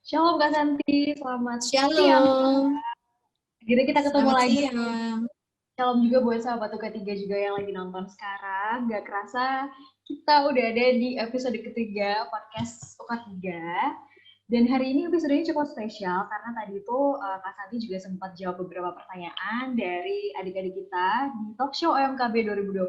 Shalom Kak Santi, selamat siang. Shalom, Akhirnya kita ketemu selamat lagi. siang. Shalom juga buat sahabat ketiga juga yang lagi nonton sekarang. Gak kerasa kita udah ada di episode ketiga podcast Suka 3. Dan hari ini episodenya cukup spesial karena tadi tuh Kak Santi juga sempat jawab beberapa pertanyaan dari adik-adik kita di talk show OMKB 2020.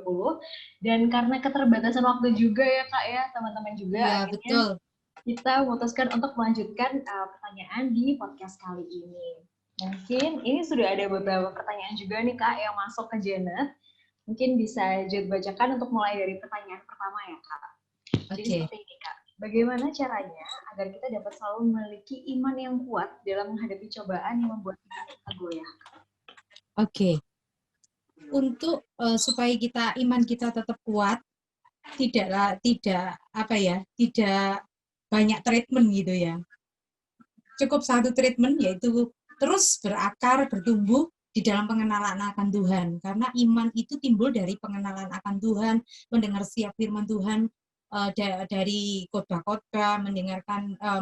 Dan karena keterbatasan waktu juga ya Kak ya, teman-teman juga Iya, akhirnya betul. kita memutuskan untuk melanjutkan pertanyaan di podcast kali ini. Mungkin ini sudah ada beberapa pertanyaan juga nih Kak yang masuk ke Janet. Mungkin bisa Janet bacakan untuk mulai dari pertanyaan pertama ya Kak. Jadi Oke, seperti ini Kak. Bagaimana caranya agar kita dapat selalu memiliki iman yang kuat dalam menghadapi cobaan yang membuat kita goyah? oke. Untuk supaya iman kita tetap kuat, tidak banyak treatment gitu ya. Cukup satu treatment, yaitu terus berakar, bertumbuh di dalam pengenalan akan Tuhan. Karena iman itu timbul dari pengenalan akan Tuhan, mendengar setiap firman Tuhan, dari khotbah-khotbah,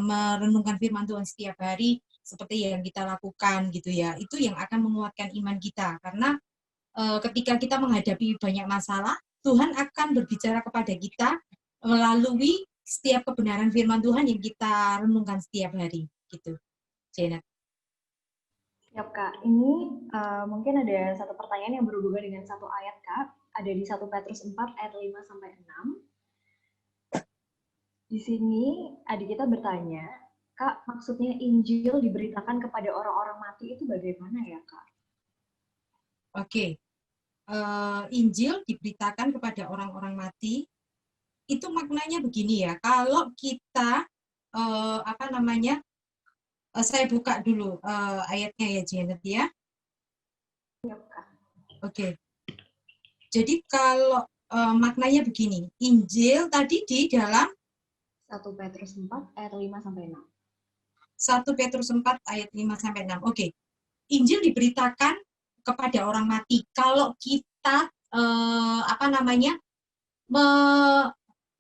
merenungkan firman Tuhan setiap hari, seperti yang kita lakukan gitu ya. Itu yang akan menguatkan iman kita. Karena ketika kita menghadapi banyak masalah, Tuhan akan berbicara kepada kita melalui setiap kebenaran firman Tuhan yang kita renungkan setiap hari gitu. Janet. Siap Kak, ini mungkin ada satu pertanyaan yang berhubungan dengan satu ayat Kak. Ada di 1 Petrus 4 ayat 5 sampai 6. Di sini adik kita bertanya, Kak, maksudnya Injil diberitakan kepada orang-orang mati itu bagaimana ya, Kak? Oke. Injil diberitakan kepada orang-orang mati, itu maknanya begini ya. Kalau kita saya buka dulu ayatnya ya, Janet ya. Siap, Kak. Oke. Jadi kalau maknanya begini, Injil tadi di dalam 1 Petrus 4 ayat 5 sampai 6. 1 Petrus 4 ayat 5 sampai 6. Oke. Injil diberitakan kepada orang mati. Kalau kita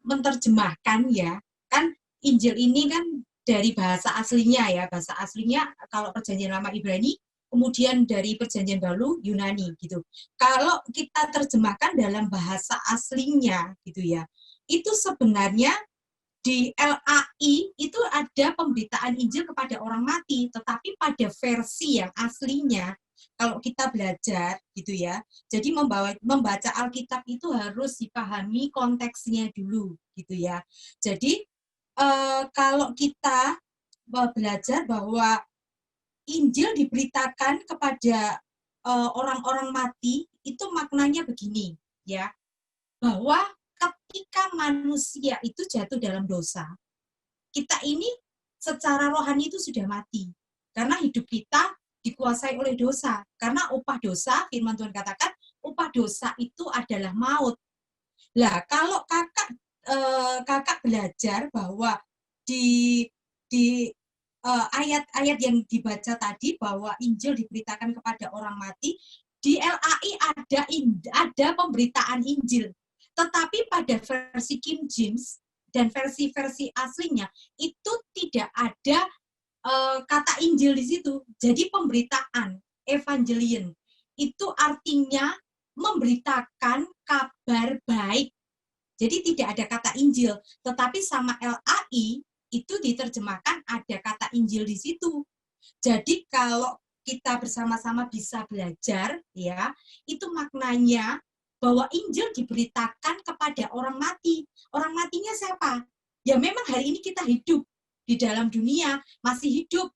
menerjemahkan ya, kan Injil ini kan dari bahasa aslinya ya, bahasa aslinya kalau perjanjian lama Ibrani, kemudian dari perjanjian baru Yunani gitu. Kalau kita terjemahkan dalam bahasa aslinya gitu ya, itu sebenarnya di LAI itu ada pemberitaan Injil kepada orang mati, tetapi pada versi yang aslinya kalau kita belajar gitu ya, jadi membaca Alkitab itu harus dipahami konteksnya dulu gitu ya. Jadi kalau kita belajar bahwa Injil diberitakan kepada orang-orang mati, itu maknanya begini ya, bahwa ketika manusia itu jatuh dalam dosa, kita ini secara rohani itu sudah mati. Karena hidup kita dikuasai oleh dosa. Karena upah dosa, firman Tuhan katakan, upah dosa itu adalah maut. Lah, kalau kakak belajar bahwa di ayat-ayat yang dibaca tadi bahwa Injil diberitakan kepada orang mati, di LAI ada pemberitaan Injil. Tetapi pada versi King James dan versi-versi aslinya itu tidak ada kata Injil di situ. Jadi pemberitaan, evangelion, itu artinya memberitakan kabar baik. Jadi tidak ada kata Injil, tetapi sama LAI itu diterjemahkan ada kata Injil di situ. Jadi kalau kita bersama-sama bisa belajar ya, itu maknanya bahwa Injil diberitakan kepada orang mati. Orang matinya siapa? Ya memang hari ini kita hidup di dalam dunia, masih hidup,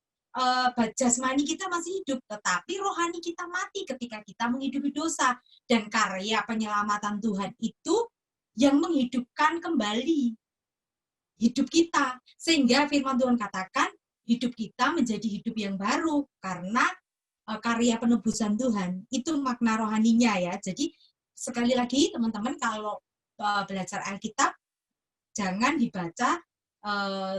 jasmani kita masih hidup, tetapi rohani kita mati ketika kita menghidupi dosa. Dan karya penyelamatan Tuhan itu yang menghidupkan kembali hidup kita. Sehingga firman Tuhan katakan, hidup kita menjadi hidup yang baru karena karya penebusan Tuhan. Itu makna rohaninya ya. Jadi sekali lagi teman-teman kalau belajar Alkitab jangan dibaca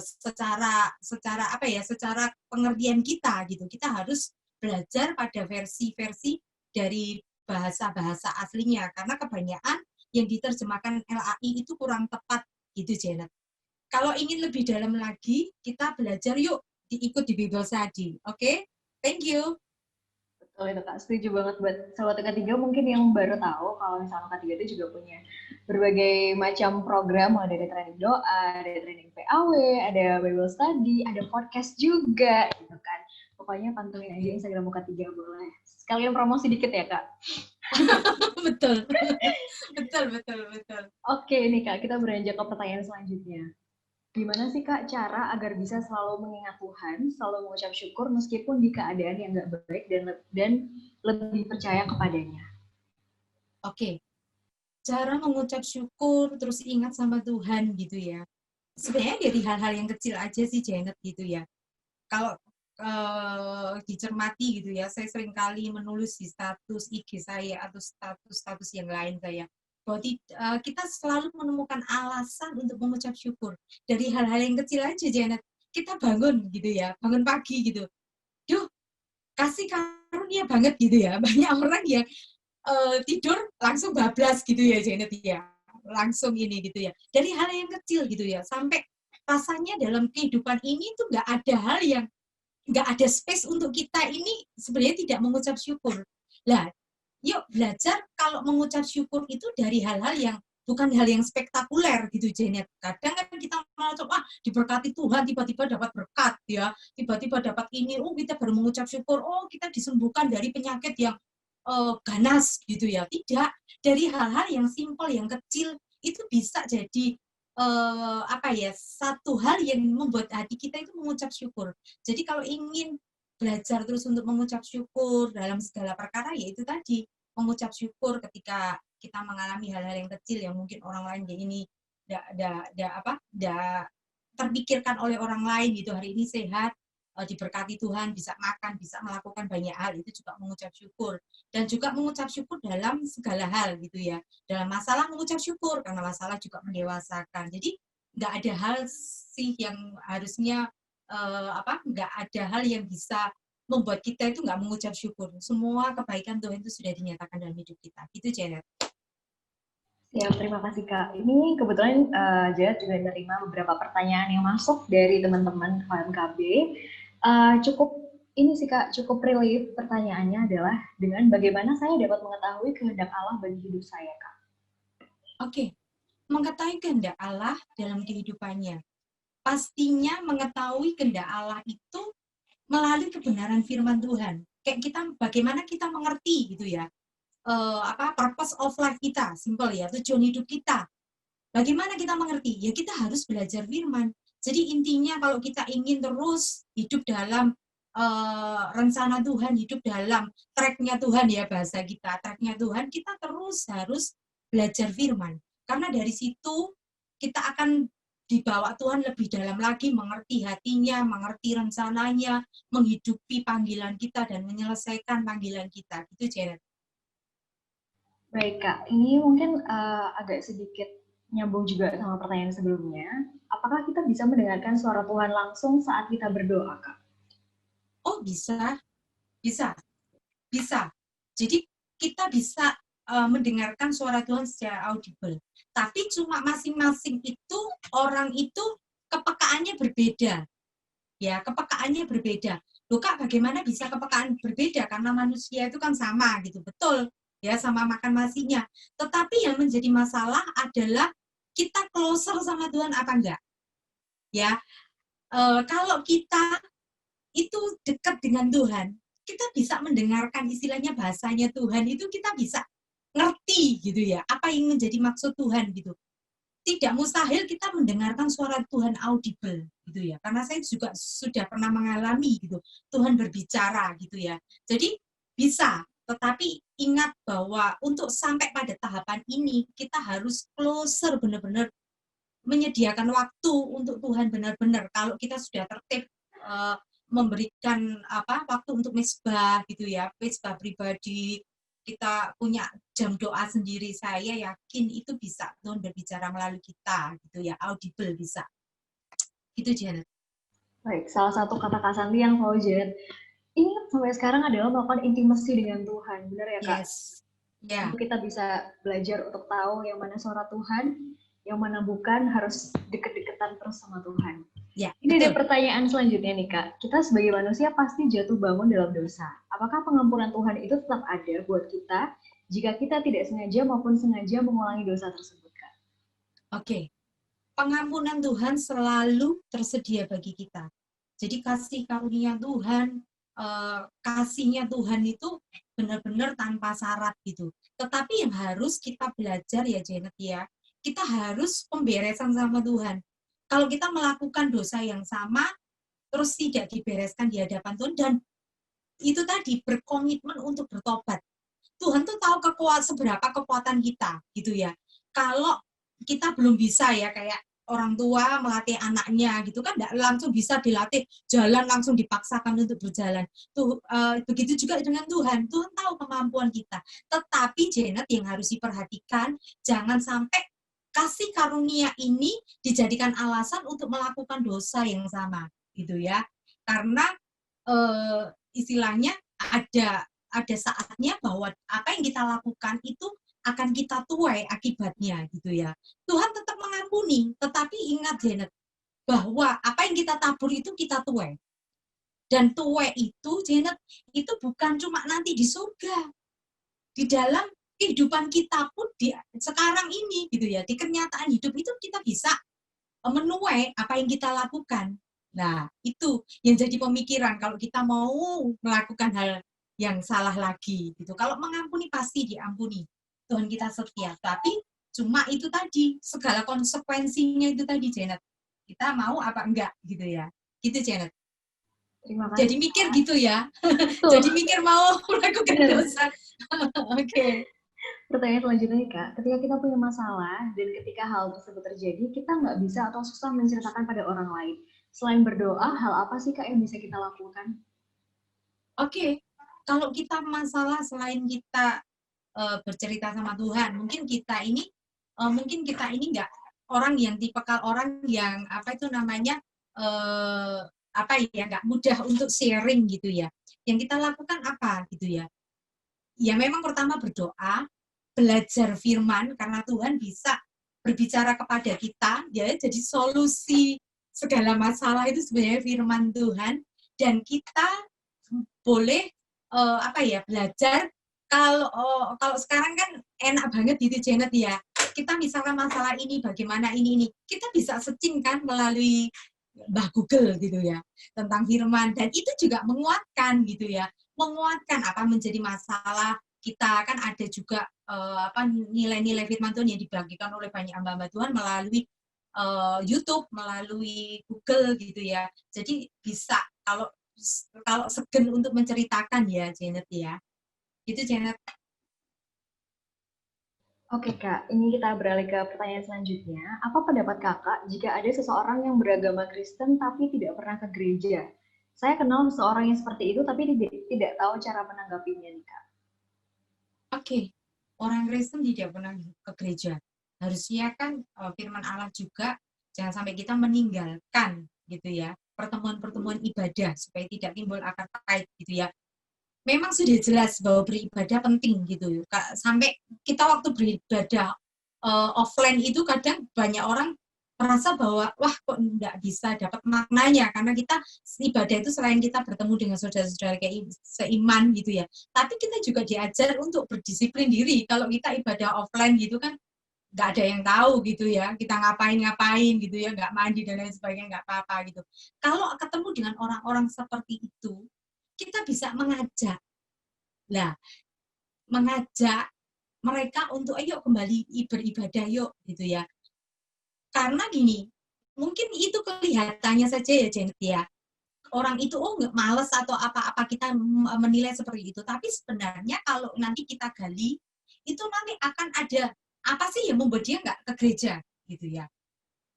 secara pengertian kita gitu. Kita harus belajar pada versi-versi dari bahasa-bahasa aslinya karena kebanyakan yang diterjemahkan LAI itu kurang tepat gitu, Janet. Kalau ingin lebih dalam lagi, kita belajar yuk diikut di Bible Study. Oke? Thank you. Betul itu Kak, setuju banget buat Sobat Ketiga mungkin yang baru tahu kalau misalnya Ketiga itu juga punya berbagai macam program, ada training doa, ada training PAW, ada Bible Study, ada podcast juga gitu kan. Pokoknya pantengin aja Instagram Ketiga boleh. Sekalian promosi dikit ya Kak. Betul. betul. Oke nih Kak, kita beranjak ke pertanyaan selanjutnya. Gimana sih Kak cara agar bisa selalu mengingat Tuhan, selalu mengucap syukur meskipun di keadaan yang nggak baik dan lebih percaya kepadanya? Oke. Cara mengucap syukur, terus ingat sama Tuhan gitu ya. Sebenarnya dari hal-hal yang kecil aja sih Janet gitu ya. Kalau dicermati gitu ya, saya sering kali menulis di status IG saya atau status-status yang lain saya bahwa kita selalu menemukan alasan untuk mengucap syukur dari hal-hal yang kecil aja Janet. Kita bangun gitu ya, bangun pagi gitu. Duh, kasih karunia banget gitu ya. Banyak orang yang tidur langsung bablas gitu ya Janet ya. Langsung ini gitu ya. Dari hal yang kecil gitu ya, sampai rasanya dalam kehidupan ini tuh nggak ada space untuk kita ini sebenarnya tidak mengucap syukur. Lah, yuk belajar kalau mengucap syukur itu dari hal-hal yang bukan hal yang spektakuler gitu Janet. Kadang kan kita mau coba diberkati Tuhan, tiba-tiba dapat berkat ya, tiba-tiba dapat ini, kita baru mengucap syukur, kita disembuhkan dari penyakit yang ganas gitu ya. Tidak, dari hal-hal yang simpel, yang kecil itu bisa jadi satu hal yang membuat hati kita itu mengucap syukur. Jadi kalau ingin belajar terus untuk mengucap syukur dalam segala perkara, ya itu tadi mengucap syukur ketika kita mengalami hal-hal yang kecil yang mungkin orang lain ini tidak terpikirkan oleh orang lain gitu. Hari ini sehat, diberkati Tuhan, bisa makan, bisa melakukan banyak hal, itu juga mengucap syukur. Dan juga mengucap syukur dalam segala hal gitu ya. Dalam masalah mengucap syukur, karena masalah juga mendewasakan. Jadi nggak ada hal sih yang harusnya nggak ada hal yang bisa membuat kita itu nggak mengucap syukur. Semua kebaikan Tuhan itu sudah dinyatakan dalam hidup kita. Gitu Janet. Ya, terima kasih Kak. Ini kebetulan Janet juga menerima beberapa pertanyaan yang masuk dari teman-teman KMKB. Cukup ini sih Kak, cukup relief. Pertanyaannya adalah dengan bagaimana saya dapat mengetahui kehendak Allah bagi hidup saya Kak? Oke, mengetahui kehendak Allah dalam kehidupannya. Pastinya mengetahui kehendak Allah itu melalui kebenaran firman Tuhan. Kayak kita, bagaimana kita mengerti gitu ya, purpose of life kita, simple ya, tujuan hidup kita. Bagaimana kita mengerti? Ya kita harus belajar firman. Jadi intinya kalau kita ingin terus hidup dalam rencana Tuhan, hidup dalam track-nya Tuhan ya bahasa kita, track-nya Tuhan, kita terus harus belajar firman. Karena dari situ kita akan dibawa Tuhan lebih dalam lagi, mengerti hatinya, mengerti rencananya, menghidupi panggilan kita dan menyelesaikan panggilan kita. Gitu Janet. Baik Kak, ini mungkin agak sedikit nyambung juga sama pertanyaan sebelumnya. Apakah kita bisa mendengarkan suara Tuhan langsung saat kita berdoa Kak? Oh bisa. Jadi kita bisa mendengarkan suara Tuhan secara audible. Tapi cuma masing-masing itu orang itu kepekaannya berbeda. Ya, kepekaannya berbeda. Loh Kak, bagaimana bisa kepekaan berbeda? Karena manusia itu kan sama gitu. Betul. Ya, sama makan nasinya. Tetapi yang menjadi masalah adalah kita closer sama Tuhan apa enggak? Ya. Kalau kita itu dekat dengan Tuhan, kita bisa mendengarkan istilahnya bahasanya Tuhan itu kita bisa ngerti gitu ya, apa yang menjadi maksud Tuhan gitu. Tidak mustahil kita mendengarkan suara Tuhan audible gitu ya, karena saya juga sudah pernah mengalami gitu, Tuhan berbicara gitu ya. Jadi bisa, tetapi ingat bahwa untuk sampai pada tahapan ini kita harus closer, benar-benar menyediakan waktu untuk Tuhan benar-benar. Kalau kita sudah tertib memberikan waktu untuk mesbah gitu ya, mesbah pribadi, kita punya jam doa sendiri, saya yakin itu bisa Tuhan berbicara melalui kita gitu ya, audible bisa. Gitu Janet. Baik, salah satu kata Kak Santi yang selalu Janet ingat sampai sekarang adalah melakukan intimasi dengan Tuhan, benar ya Kak? Yes. Yeah. Untuk kita bisa belajar untuk tahu yang mana suara Tuhan, yang mana bukan, harus deket-deketan terus sama Tuhan. Ya, Ini ada betul. pertanyaan selanjutnya nih Kak. Kita sebagai manusia pasti jatuh bangun dalam dosa. Apakah pengampunan Tuhan itu tetap ada buat kita jika kita tidak sengaja maupun sengaja mengulangi dosa tersebut Kak? Oke. Pengampunan Tuhan selalu tersedia bagi kita. Jadi kasih karunia Tuhan, kasihnya Tuhan itu benar-benar tanpa syarat gitu. Tetapi yang harus kita belajar ya Janet ya, kita harus pemberesan sama Tuhan. Kalau kita melakukan dosa yang sama, terus tidak dibereskan di hadapan Tuhan, dan itu tadi berkomitmen untuk bertobat. Tuhan tuh tahu seberapa kekuatan kita gitu ya. Kalau kita belum bisa ya kayak orang tua melatih anaknya gitu kan enggak langsung bisa dilatih jalan langsung dipaksakan untuk berjalan. Begitu juga dengan Tuhan. Tuhan tahu kemampuan kita. Tetapi Janet yang harus diperhatikan jangan sampai kasih karunia ini dijadikan alasan untuk melakukan dosa yang sama gitu ya. Karena istilahnya ada saatnya bahwa apa yang kita lakukan itu akan kita tuai akibatnya gitu ya. Tuhan tetap mengampuni, tetapi ingat Janet, bahwa apa yang kita tabur itu kita tuai. Dan tuai itu Janet, itu bukan cuma nanti di surga. Di dalam kehidupan kita pun di sekarang ini gitu ya, di kenyataan hidup itu kita bisa menuai apa yang kita lakukan. Nah, itu yang jadi pemikiran kalau kita mau melakukan hal yang salah lagi gitu. Kalau mengampuni pasti diampuni. Tuhan kita setia. Tapi cuma itu tadi, segala konsekuensinya itu tadi, Janet. Kita mau apa enggak gitu ya. Gitu, Janet. Terima Jadi kasih. mikir gitu ya. Betul. Jadi mikir mau melakukan Benar. dosa. Oke. Pertanyaan selanjutnya nih Kak, ketika kita punya masalah dan ketika hal tersebut terjadi, kita nggak bisa atau susah menceritakan pada orang lain. Selain berdoa, hal apa sih Kak yang bisa kita lakukan? Oke. Kalau kita masalah selain kita bercerita sama Tuhan, mungkin kita ini nggak orang yang tipikal orang yang apa itu namanya apa ya nggak mudah untuk sharing gitu ya. Yang kita lakukan apa gitu ya? Ya memang pertama berdoa, belajar firman karena Tuhan bisa berbicara kepada kita ya, jadi solusi segala masalah itu sebenarnya firman Tuhan, dan kita boleh apa ya belajar. Kalau sekarang kan enak banget gitu Janet ya, kita misalkan masalah ini bagaimana ini kita bisa searching kan melalui Mbah Google gitu ya tentang firman, dan itu juga menguatkan gitu ya, menguatkan apa menjadi masalah kita. Kan ada juga apa nilai-nilai firman Tuhan yang dibagikan oleh banyak hamba-hamba Tuhan melalui YouTube, melalui Google gitu ya. Jadi bisa kalau kalau segen untuk menceritakan ya Janet ya. Gitu Janet. Oke Kak, ini kita beralih ke pertanyaan selanjutnya. Apa pendapat Kakak jika ada seseorang yang beragama Kristen tapi tidak pernah ke gereja? Saya kenal seseorang yang seperti itu tapi tidak tahu cara menanggapinya nih Kak. Oke, orang Kristen tidak pernah ke gereja. Harusnya kan firman Allah juga jangan sampai kita meninggalkan gitu ya pertemuan-pertemuan ibadah supaya tidak timbul akar kait gitu ya. Memang sudah jelas bahwa beribadah penting gitu. Sampai kita waktu beribadah offline itu kadang banyak orang merasa bahwa wah kok nggak bisa dapat maknanya karena kita ibadah itu selain kita bertemu dengan saudara-saudara kayak seiman gitu ya, tapi kita juga diajar untuk berdisiplin diri. Kalau kita ibadah offline gitu kan nggak ada yang tahu gitu ya, kita ngapain gitu ya, nggak mandi dan lain sebagainya, nggak apa-apa gitu. Kalau ketemu dengan orang-orang seperti itu, kita bisa mengajak. Nah, mengajak mereka untuk ayo kembali beribadah yuk gitu ya. Karena gini, mungkin itu kelihatannya saja ya Janet ya. Orang itu nggak males atau apa-apa kita menilai seperti itu. Tapi sebenarnya kalau nanti kita gali, itu nanti akan ada apa sih yang membuat dia nggak ke gereja gitu ya.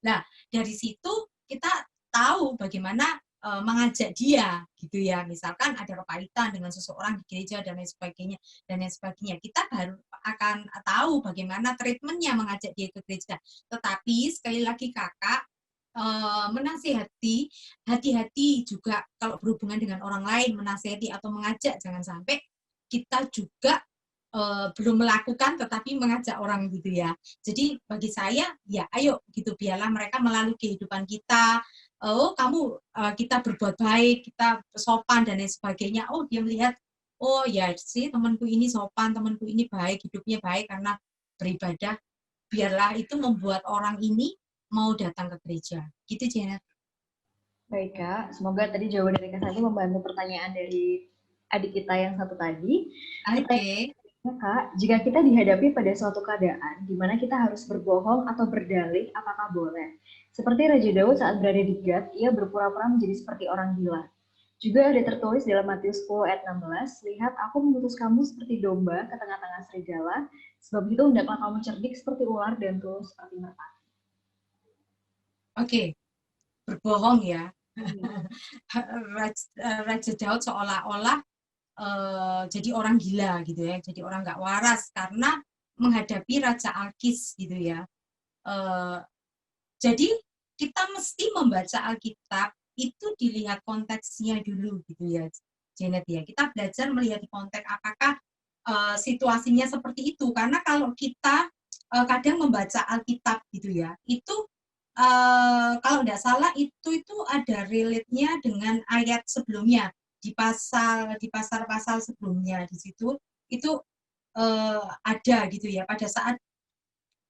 Nah, dari situ kita tahu bagaimana mengajak dia gitu ya. Misalkan ada kepahitan dengan seseorang di gereja dan lain sebagainya. Kita baru akan tahu bagaimana treatmentnya mengajak dia ke gereja. Tetapi sekali lagi kakak menasihati, hati-hati juga kalau berhubungan dengan orang lain, menasihati atau mengajak jangan sampai kita juga belum melakukan tetapi mengajak orang gitu ya. Jadi bagi saya ya ayo gitu, biarlah mereka melalui kehidupan kita. Oh kamu kita berbuat baik, kita sopan dan lain sebagainya. Oh dia melihat, oh ya sih temanku ini sopan, temanku ini baik, hidupnya baik karena beribadah. Biarlah itu membuat orang ini mau datang ke gereja. Gitu Janet. Baik Kak, semoga tadi jawaban dari Kak Santi membantu pertanyaan dari adik kita yang satu tadi. Oke. Kak, jika kita dihadapi pada suatu keadaan di mana kita harus berbohong atau berdalih, apakah boleh? Seperti Raja Daud saat berada di Gad, ia berpura-pura menjadi seperti orang gila. Juga ada tertulis dalam Matius 10 ayat 16, lihat aku mengutus kamu seperti domba ke tengah-tengah serigala, sebab itu hendaklah kamu cerdik seperti ular dan tulus seperti merpati. Oke, berbohong ya. Raja Daud seolah-olah jadi orang gila gitu ya, jadi orang nggak waras karena menghadapi Raja Alkis gitu ya. Jadi kita mesti membaca Alkitab itu dilihat konteksnya dulu gitu ya, Janet ya. Kita belajar melihat konteks apakah situasinya seperti itu, karena kalau kita kadang membaca Alkitab gitu ya, itu kalau tidak salah itu ada relate-nya dengan ayat sebelumnya di pasal sebelumnya di situ itu ada gitu ya, pada saat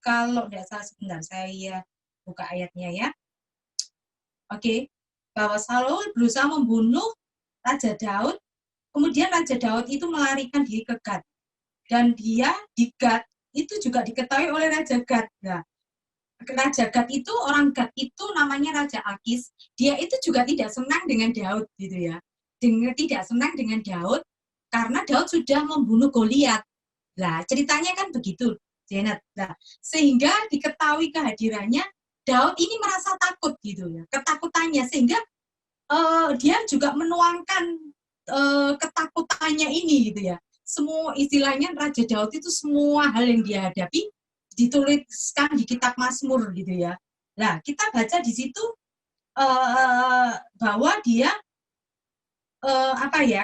kalau tidak salah, sebentar saya buka ayatnya ya. Oke, bahwa Saul berusaha membunuh Raja Daud, kemudian Raja Daud itu melarikan diri ke Gad, dan dia di Gad itu juga diketahui oleh Raja Gad. Nah, Raja Gad itu, orang Gad itu namanya Raja Akis, dia itu juga tidak senang dengan Daud gitu ya. Tidak senang dengan Daud karena Daud sudah membunuh Goliat. Nah, ceritanya kan begitu, Janet. Nah, sehingga diketahui kehadirannya, Daud ini merasa takut gitu ya, ketakutannya, sehingga dia juga menuangkan ketakutannya ini gitu ya. Semua istilahnya Raja Daud itu semua hal yang dia hadapi dituliskan di kitab Mazmur gitu ya. Nah, kita baca di situ bahwa dia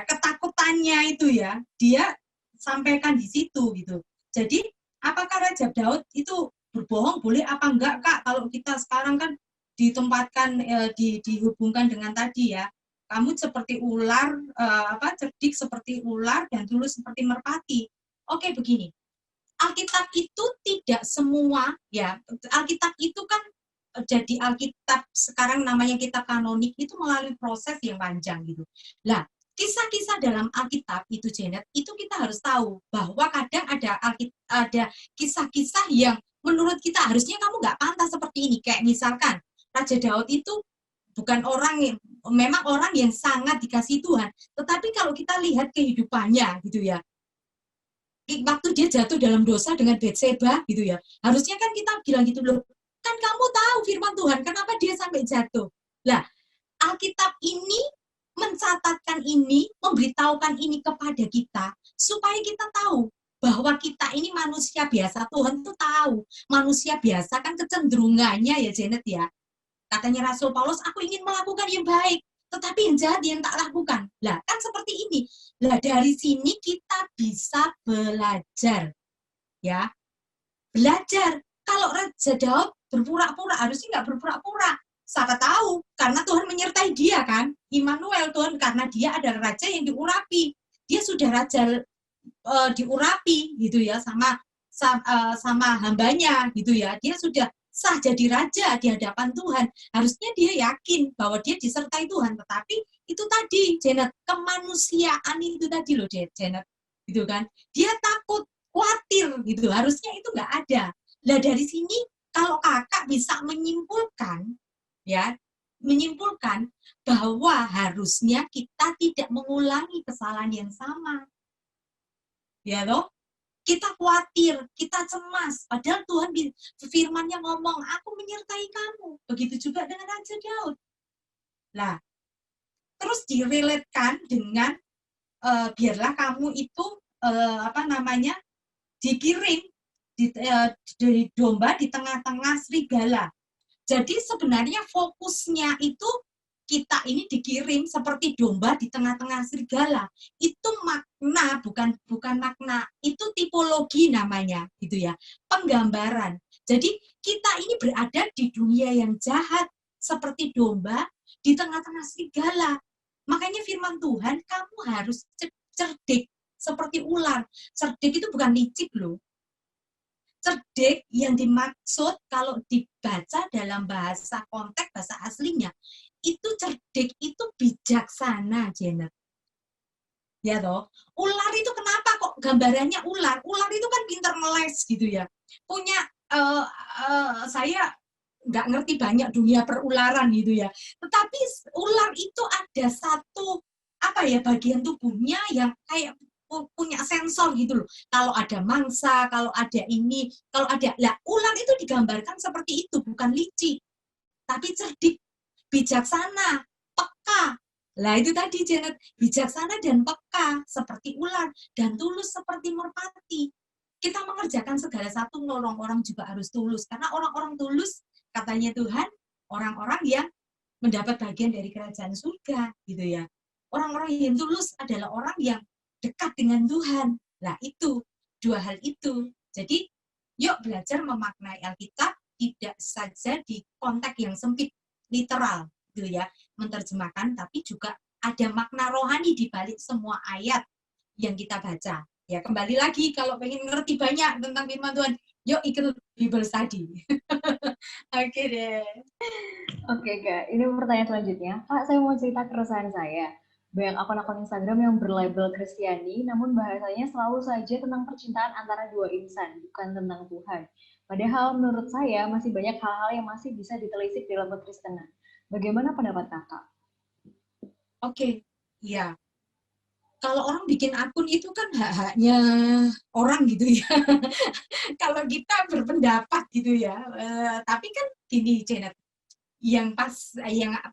ketakutannya itu ya, dia sampaikan di situ gitu. Jadi, apakah Raja Daud itu berbohong boleh apa enggak, Kak? Kalau kita sekarang kan ditempatkan dihubungkan dengan tadi ya, kamu seperti ular, cerdik seperti ular dan tulus seperti merpati. Oke, begini. Alkitab itu tidak semua ya, Alkitab itu kan jadi Alkitab sekarang namanya kitab kanonik itu melalui proses yang panjang gitu. Nah, kisah-kisah dalam Alkitab itu Janet, itu kita harus tahu bahwa kadang ada kisah-kisah yang menurut kita harusnya kamu nggak pantas seperti ini. Kayak misalkan Raja Daud itu bukan orang yang, memang orang yang sangat dikasihi Tuhan, tetapi kalau kita lihat kehidupannya gitu ya, waktu dia jatuh dalam dosa dengan Betseba gitu ya, harusnya kan kita bilang gitu loh, kan kamu tahu firman Tuhan, kenapa dia sampai jatuh? Lah, Alkitab ini mencatatkan ini, memberitahukan ini kepada kita, supaya kita tahu bahwa kita ini manusia biasa. Tuhan tuh tahu, manusia biasa kan kecenderungannya ya Janet ya. Katanya Rasul Paulus, aku ingin melakukan yang baik, tetapi yang jahat yang tak lakukan. Lah, kan seperti ini. Lah, dari sini kita bisa belajar. Ya, belajar. Kalau Raja Daud berpura-pura, harusnya nggak berpura-pura. Siapa tahu, karena Tuhan menyertai dia kan. Immanuel, Tuhan, karena dia adalah raja yang diurapi. Dia sudah raja diurapi gitu ya, sama hambanya gitu ya. Dia sudah sah jadi raja di hadapan Tuhan. Harusnya dia yakin bahwa dia disertai Tuhan. Tetapi itu tadi, Janet, kemanusiaan itu tadi loh, Janet. Gitu kan. Dia takut, khawatir gitu. Harusnya itu nggak ada. Nah, dari sini kalau kakak bisa menyimpulkan, ya, menyimpulkan bahwa harusnya kita tidak mengulangi kesalahan yang sama. Ya loh, kita khawatir, kita cemas. Padahal Tuhan firman-Nya ngomong, aku menyertai kamu. Begitu juga dengan Raja Daud. Nah, terus direlatekan dengan biarlah kamu itu dikirim dari domba di tengah-tengah serigala. Jadi sebenarnya fokusnya itu kita ini dikirim seperti domba di tengah-tengah serigala. Itu makna, bukan makna, itu tipologi namanya, gitu ya. Penggambaran. Jadi kita ini berada di dunia yang jahat, seperti domba di tengah-tengah serigala. Makanya firman Tuhan, kamu harus cerdik, seperti ular. Cerdik itu bukan licik loh. Cerdik yang dimaksud kalau dibaca dalam bahasa konteks, bahasa aslinya, itu cerdik, itu bijaksana, Janet. Ya toh, ular itu kenapa kok gambarannya ular? Ular itu kan pinter meles gitu ya. Punya saya nggak ngerti banyak dunia perularan gitu ya. Tetapi ular itu ada satu bagian tubuhnya yang kayak punya sensor gitu loh. Kalau ada mangsa, kalau ada ini, kalau ada ular itu digambarkan seperti itu, bukan licik, tapi cerdik, bijaksana, peka. Lah itu tadi Janet, bijaksana dan peka seperti ular dan tulus seperti merpati. Kita mengerjakan segala satu, nolong orang juga harus tulus, karena orang-orang tulus katanya Tuhan, orang-orang yang mendapat bagian dari kerajaan surga gitu ya. Orang-orang yang tulus adalah orang yang dekat dengan Tuhan. Nah itu, dua hal itu. Jadi yuk belajar memaknai Alkitab tidak saja di konteks yang sempit, literal gitu ya, menerjemahkan, tapi juga ada makna rohani di balik semua ayat yang kita baca. Ya kembali lagi, kalau pengen ngerti banyak tentang firman Tuhan, yuk ikut Bible Study. Oke deh. Oke Kak, ini pertanyaan selanjutnya. Kak, saya mau cerita keresahan saya. Banyak akun-akun Instagram yang berlabel Kristiani, namun bahasanya selalu saja tentang percintaan antara dua insan, bukan tentang Tuhan. Padahal menurut saya masih banyak hal-hal yang masih bisa ditelisik dalam kekristenan. Bagaimana pendapat Kakak? Oke, ya. Kalau orang bikin akun itu kan hak-haknya orang gitu ya. Kalau kita berpendapat gitu ya. Tapi kan gini, Janet, yang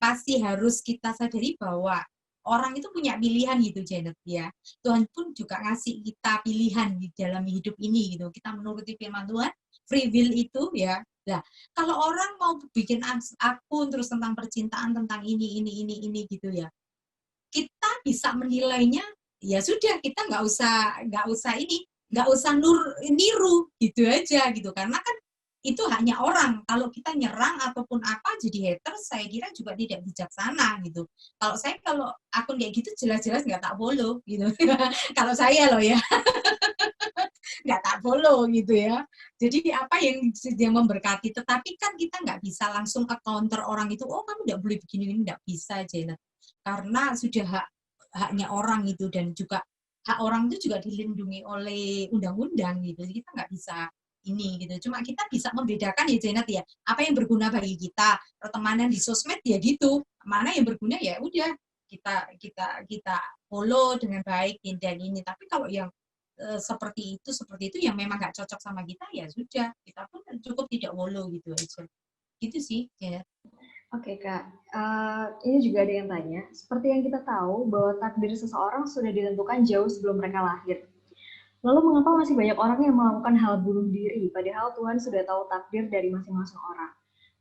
pasti harus kita sadari bahwa orang itu punya pilihan gitu, Janet ya. Tuhan pun juga ngasih kita pilihan di dalam hidup ini gitu. Kita menuruti firman Tuhan, free will itu ya. Nah, kalau orang mau bikin akun terus tentang percintaan, tentang ini gitu ya, kita bisa menilainya, ya sudah, kita nggak usah niru gitu aja gitu, karena kan itu hanya orang. Kalau kita nyerang ataupun apa jadi hater, saya kira juga tidak bijaksana gitu. Kalau akun kayak gitu jelas-jelas nggak tak follow gitu. Kalau saya loh ya, nggak tak follow gitu ya. Jadi apa yang memberkati, tetapi kan kita nggak bisa langsung ke counter orang itu, oh kamu nggak boleh begini, ini nggak bisa aja. Karena sudah haknya orang itu, dan juga hak orang itu juga dilindungi oleh undang-undang gitu. Jadi kita nggak bisa ini gitu. Cuma kita bisa membedakan ya Janet ya, apa yang berguna bagi kita. Pertemanan di sosmed ya gitu. Mana yang berguna ya udah kita follow dengan baik dan ini. Tapi kalau yang seperti itu yang memang nggak cocok sama kita, ya sudah, kita pun cukup tidak follow gitu aja. Gitu sih Janet. Oke Kak, ini juga ada yang tanya, seperti yang kita tahu bahwa takdir seseorang sudah ditentukan jauh sebelum mereka lahir. Lalu mengapa masih banyak orang yang melakukan hal bunuh diri, padahal Tuhan sudah tahu takdir dari masing-masing orang?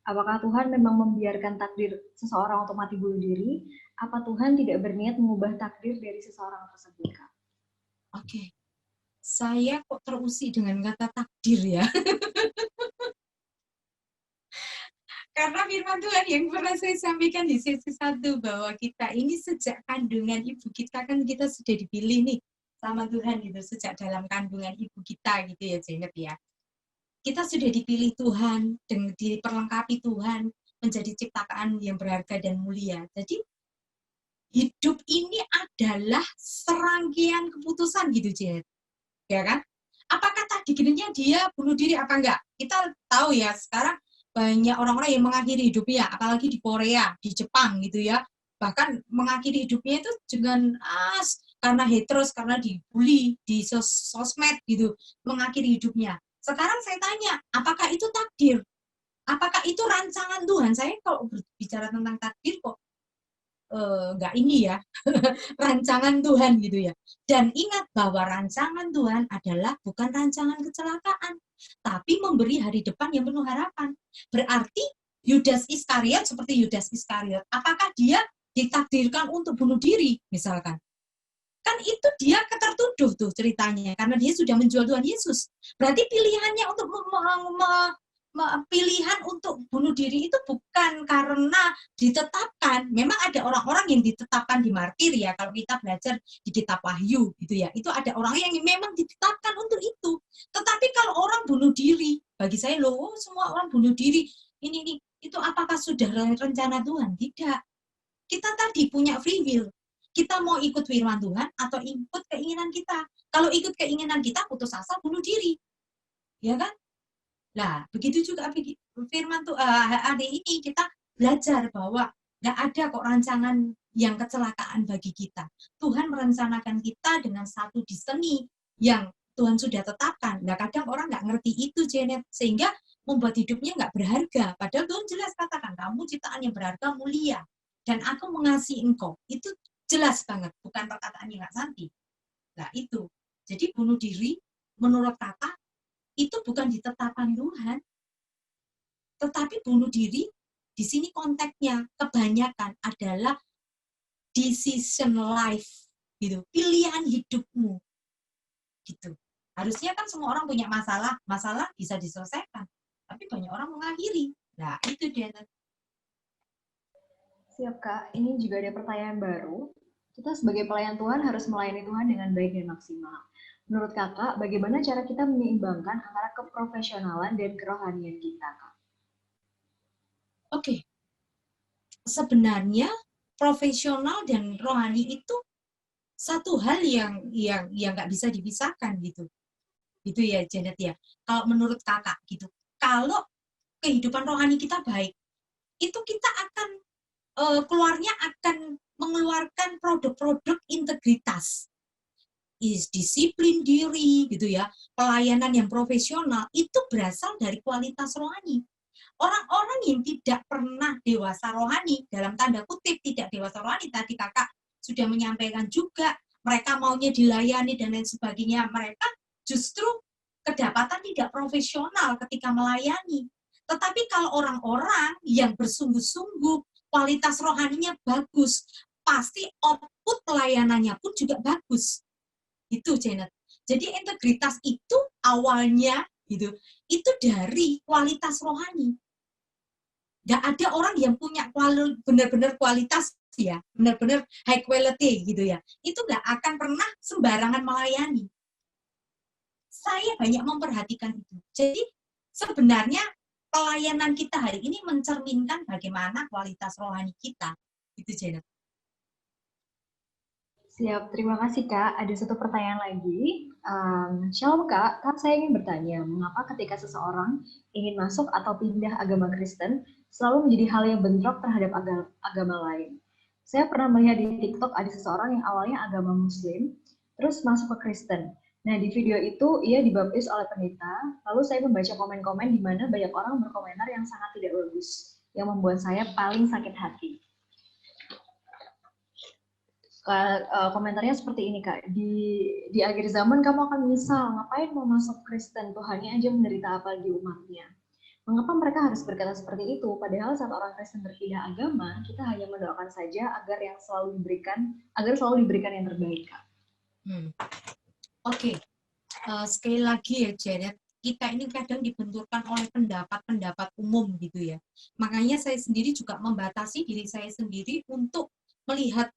Apakah Tuhan memang membiarkan takdir seseorang untuk mati bunuh diri? Apa Tuhan tidak berniat mengubah takdir dari seseorang tersebut, Kak? Oke. Saya kok terusik dengan kata takdir ya. Karena firman Tuhan yang pernah saya sampaikan di sesi 1, bahwa kita ini sejak kandungan ibu kita kan kita sudah dipilih nih sama Tuhan gitu, sejak dalam kandungan ibu kita gitu ya Janet ya. Kita sudah dipilih Tuhan dan diperlengkapi Tuhan menjadi ciptaan yang berharga dan mulia. Jadi hidup ini adalah serangkaian keputusan gitu Janet. Ya kan? Apakah takdirnya dia bunuh diri apa enggak? Kita tahu ya sekarang banyak orang-orang yang mengakhiri hidupnya, apalagi di Korea, di Jepang gitu ya. Bahkan mengakhiri hidupnya itu dengan karena haters, karena dibully di sosmed gitu, mengakhiri hidupnya. Sekarang saya tanya, apakah itu takdir? Apakah itu rancangan Tuhan? Saya kalau berbicara tentang takdir kok nggak ini ya, rancangan Tuhan gitu ya. Dan ingat bahwa rancangan Tuhan adalah bukan rancangan kecelakaan, tapi memberi hari depan yang penuh harapan. Berarti Yudas Iskariot seperti Yudas Iskariot, apakah dia ditakdirkan untuk bunuh diri misalkan? Kan itu dia tertuduh tuh ceritanya karena dia sudah menjual Tuhan Yesus. Berarti pilihannya untuk pilihan untuk bunuh diri itu bukan karena ditetapkan. Memang ada orang-orang yang ditetapkan di martir ya, kalau kita belajar di kitab Wahyu gitu ya. Itu ada orang yang memang ditetapkan untuk itu. Tetapi kalau orang bunuh diri, bagi saya loh, semua orang bunuh diri. Ini itu apakah sudah rencana Tuhan? Tidak. Kita tadi punya free will. Kita mau ikut firman Tuhan atau ikut keinginan kita. Kalau ikut keinginan kita, putus asa, bunuh diri. Ya kan? Nah, begitu juga firman Tuhan hari ini kita belajar bahwa nggak ada kok rancangan yang kecelakaan bagi kita. Tuhan merencanakan kita dengan satu destiny yang Tuhan sudah tetapkan. Nah, kadang orang nggak ngerti itu, Janet, sehingga membuat hidupnya nggak berharga. Padahal Tuhan jelas katakan, kamu ciptaan yang berharga, mulia, dan aku mengasihi engkau. Itu jelas banget, bukan perkataan yang nggak santi. Nah, itu. Jadi bunuh diri, menurut kakak, itu bukan ditetapkan Tuhan. Tetapi bunuh diri, di sini konteksnya kebanyakan adalah decision life, gitu. Pilihan hidupmu. Gitu. Harusnya kan semua orang punya masalah bisa diselesaikan. Tapi banyak orang mengakhiri. Nah, itu dia. Siap Kak, ini juga ada pertanyaan baru. Kita sebagai pelayan Tuhan harus melayani Tuhan dengan baik dan maksimal. Menurut Kakak, bagaimana cara kita menyeimbangkan antara keprofesionalan dan kerohanian kita, Kak? Oke. Sebenarnya profesional dan rohani itu satu hal yang nggak bisa dipisahkan gitu. Gitu ya, Janet ya. Kalau menurut kakak gitu. Kalau kehidupan rohani kita baik, itu kita akan keluarnya akan mengeluarkan produk-produk integritas, disiplin diri gitu ya, pelayanan yang profesional itu berasal dari kualitas rohani. Orang-orang yang tidak pernah dewasa rohani, dalam tanda kutip tidak dewasa rohani, tadi kakak sudah menyampaikan juga, mereka maunya dilayani dan lain sebagainya, mereka justru kedapatan tidak profesional ketika melayani. Tetapi kalau orang-orang yang bersungguh-sungguh, kualitas rohaninya bagus, pasti output pelayanannya pun juga bagus. Itu, Janet. Jadi integritas itu awalnya gitu, itu dari kualitas rohani. Nggak ada orang yang punya benar-benar kualitas ya, benar-benar high quality gitu ya. Itu nggak akan pernah sembarangan melayani. Saya banyak memperhatikan itu. Jadi sebenarnya pelayanan kita hari ini mencerminkan bagaimana kualitas rohani kita. Itu, Janet. Siap, terima kasih Kak. Ada satu pertanyaan lagi. Shalom Kak, saya ingin bertanya, mengapa ketika seseorang ingin masuk atau pindah agama Kristen, selalu menjadi hal yang bentrok terhadap agama lain? Saya pernah melihat di TikTok ada seseorang yang awalnya agama Muslim, terus masuk ke Kristen. Nah, di video itu ia dibaptis oleh pendeta, lalu saya membaca komen-komen di mana banyak orang berkomentar yang sangat tidak bagus, yang membuat saya paling sakit hati. Komentarnya seperti ini Kak, di akhir zaman kamu akan menyesal, ngapain mau masuk Kristen, Tuhannya aja menderita apalagi umatnya. Mengapa mereka harus berkata seperti itu? Padahal saat orang Kristen berpindah agama, kita hanya mendoakan saja agar selalu diberikan yang terbaik Kak. Oke. Sekali lagi ya Janet, kita ini kadang dibenturkan oleh pendapat-pendapat umum gitu ya. Makanya saya sendiri juga membatasi diri saya sendiri untuk melihat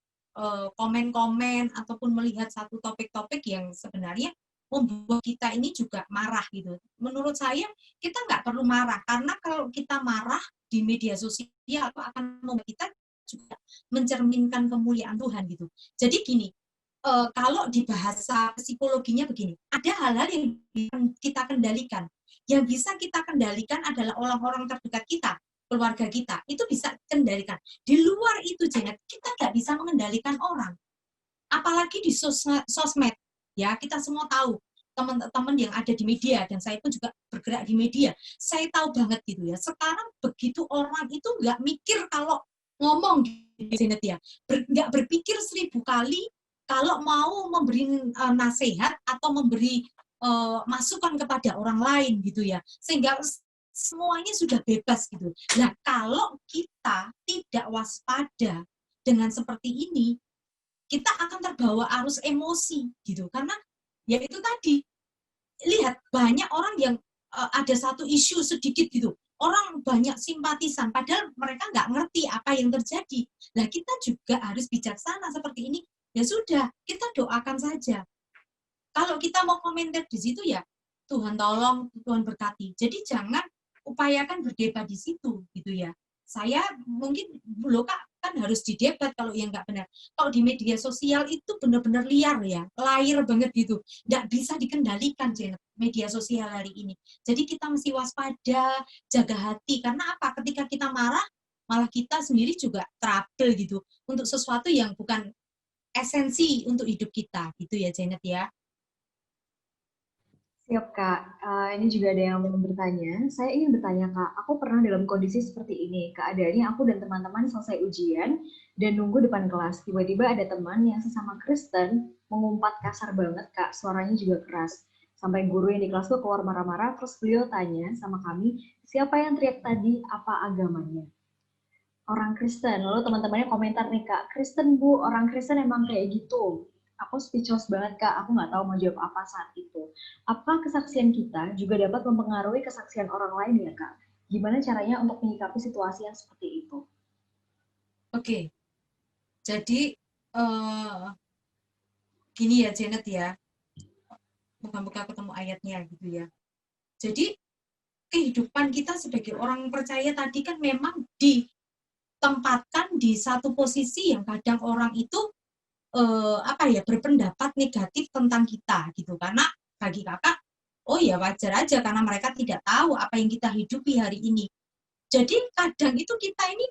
komen-komen ataupun melihat satu topik-topik yang sebenarnya membuat kita ini juga marah gitu. Menurut saya kita nggak perlu marah, karena kalau kita marah di media sosial itu akan membuat kita juga mencerminkan kemuliaan Tuhan gitu. Jadi gini, kalau di bahasa psikologinya begini, ada hal-hal yang kita kendalikan. Yang bisa kita kendalikan adalah orang-orang terdekat kita, keluarga kita. Itu bisa kendalikan. Di luar itu, Janet, kita nggak bisa mengendalikan orang. Apalagi di sosmed. Ya, kita semua tahu. Teman-teman yang ada di media, dan saya pun juga bergerak di media. Saya tahu banget gitu ya. Sekarang begitu orang itu nggak mikir kalau ngomong, Janet ya. Nggak berpikir 1000 kali kalau mau memberi nasihat atau memberi masukan kepada orang lain gitu ya, sehingga semuanya sudah bebas gitu. Nah, kalau kita tidak waspada dengan seperti ini, kita akan terbawa arus emosi gitu. Karena ya itu tadi, lihat banyak orang yang ada satu isu sedikit gitu, orang banyak simpatisan, padahal mereka nggak ngerti apa yang terjadi. Nah, kita juga harus bijaksana seperti ini. Ya sudah, kita doakan saja. Kalau kita mau komentar di situ ya, Tuhan tolong, Tuhan berkati. Jadi jangan upayakan berdebat di situ gitu ya. Saya mungkin loh Kak, kan harus didebat kalau yang nggak benar. Kalau di media sosial itu benar-benar liar ya, liar banget gitu. Nggak bisa dikendalikan Janet, media sosial hari ini. Jadi kita mesti waspada, jaga hati. Karena apa? Ketika kita marah, malah kita sendiri juga trouble gitu. Untuk sesuatu yang bukan esensi untuk hidup kita gitu ya Janet ya. Siap, Kak. Ini juga ada yang bertanya. Saya ingin bertanya, Kak, aku pernah dalam kondisi seperti ini. Keadaannya aku dan teman-teman selesai ujian dan nunggu depan kelas. Tiba-tiba ada teman yang sesama Kristen mengumpat kasar banget, Kak. Suaranya juga keras. Sampai guru yang di kelas tuh keluar marah-marah, terus beliau tanya sama kami, siapa yang teriak tadi, apa agamanya? Orang Kristen. Lalu teman-temannya komentar nih, Kak, Kristen Bu, orang Kristen emang kayak gitu. Aku speechless banget, Kak. Aku nggak tahu mau jawab apa saat itu. Apa kesaksian kita juga dapat mempengaruhi kesaksian orang lain ya, Kak? Gimana caranya untuk menyikapi situasi yang seperti itu? Oke, jadi gini ya Janet ya, bukan ketemu ayatnya gitu ya. Jadi kehidupan kita sebagai orang percaya tadi kan memang ditempatkan di satu posisi yang kadang orang itu berpendapat negatif tentang kita gitu. Karena bagi kakak, oh ya wajar aja karena mereka tidak tahu apa yang kita hidupi hari ini. Jadi kadang itu kita ini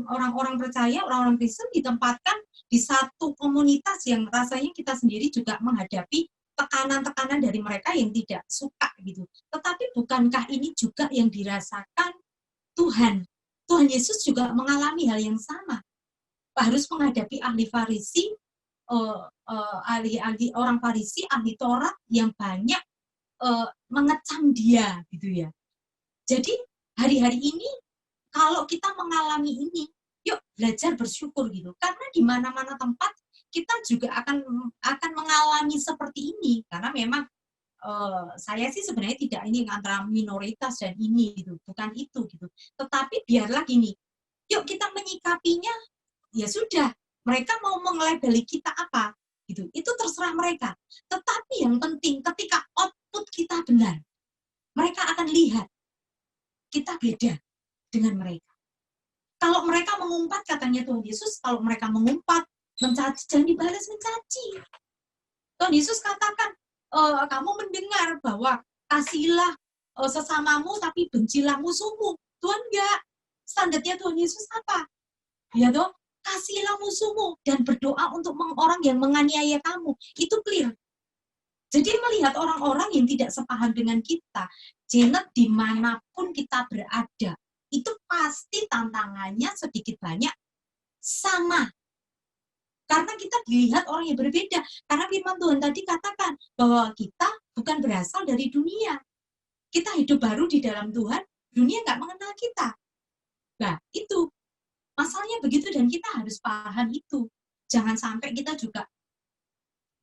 orang-orang percaya, orang-orang Kristen ditempatkan di satu komunitas yang rasanya kita sendiri juga menghadapi tekanan-tekanan dari mereka yang tidak suka gitu. Tetapi bukankah ini juga yang dirasakan Tuhan? Tuhan Yesus juga mengalami hal yang sama. Harus menghadapi ahli Farisi, ahli orang Farisi, ahli Taurat yang banyak mengecam dia gitu ya. Jadi hari-hari ini kalau kita mengalami ini, yuk belajar bersyukur gitu. Karena di mana-mana tempat kita juga akan mengalami seperti ini. Karena memang saya sih sebenarnya tidak ini antara minoritas dan ini gitu, bukan itu gitu. Tetapi biarlah gini, yuk kita menyikapinya. Ya sudah, mereka mau mengelabeli kita apa gitu. Itu terserah mereka. Tetapi yang penting ketika output kita benar, mereka akan lihat kita beda dengan mereka. Kalau mereka mengumpat, katanya Tuhan Yesus, kalau mereka mengumpat, mencaci, jangan dibalas mencaci. Tuhan Yesus katakan, kamu mendengar bahwa kasihilah sesamamu, tapi bencilah musuhmu. Tuhan enggak. Standarnya Tuhan Yesus apa? Ya toh, kasihilah musuhmu dan berdoa untuk orang yang menganiaya kamu. Itu clear. Jadi melihat orang-orang yang tidak sepaham dengan kita, Janet dimanapun kita berada, itu pasti tantangannya sedikit banyak sama. Karena kita dilihat orang yang berbeda. Karena firman Tuhan tadi katakan bahwa kita bukan berasal dari dunia. Kita hidup baru di dalam Tuhan, dunia nggak mengenal kita. Nah, itu. Masalahnya begitu dan kita harus paham itu. Jangan sampai kita juga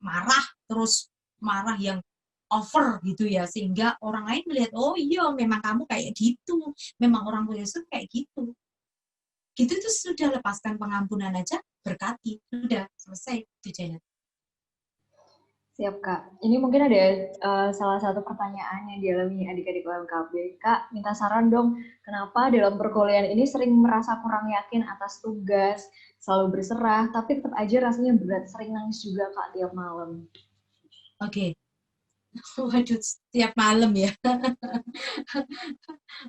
marah, terus marah yang over gitu ya, sehingga orang lain melihat, oh iya memang kamu kayak gitu, memang orang Yesus kayak gitu. Gitu itu sudah, lepaskan pengampunan aja, berkati, sudah selesai itu Janet. Siap, Kak. Ini mungkin ada salah satu pertanyaan yang dialami adik-adik UMKB. Kak, minta saran dong, kenapa dalam perkuliahan ini sering merasa kurang yakin atas tugas, selalu berserah, tapi tetap aja rasanya berat, sering nangis juga, Kak, tiap malam. Oke. Waduh, tiap malam ya.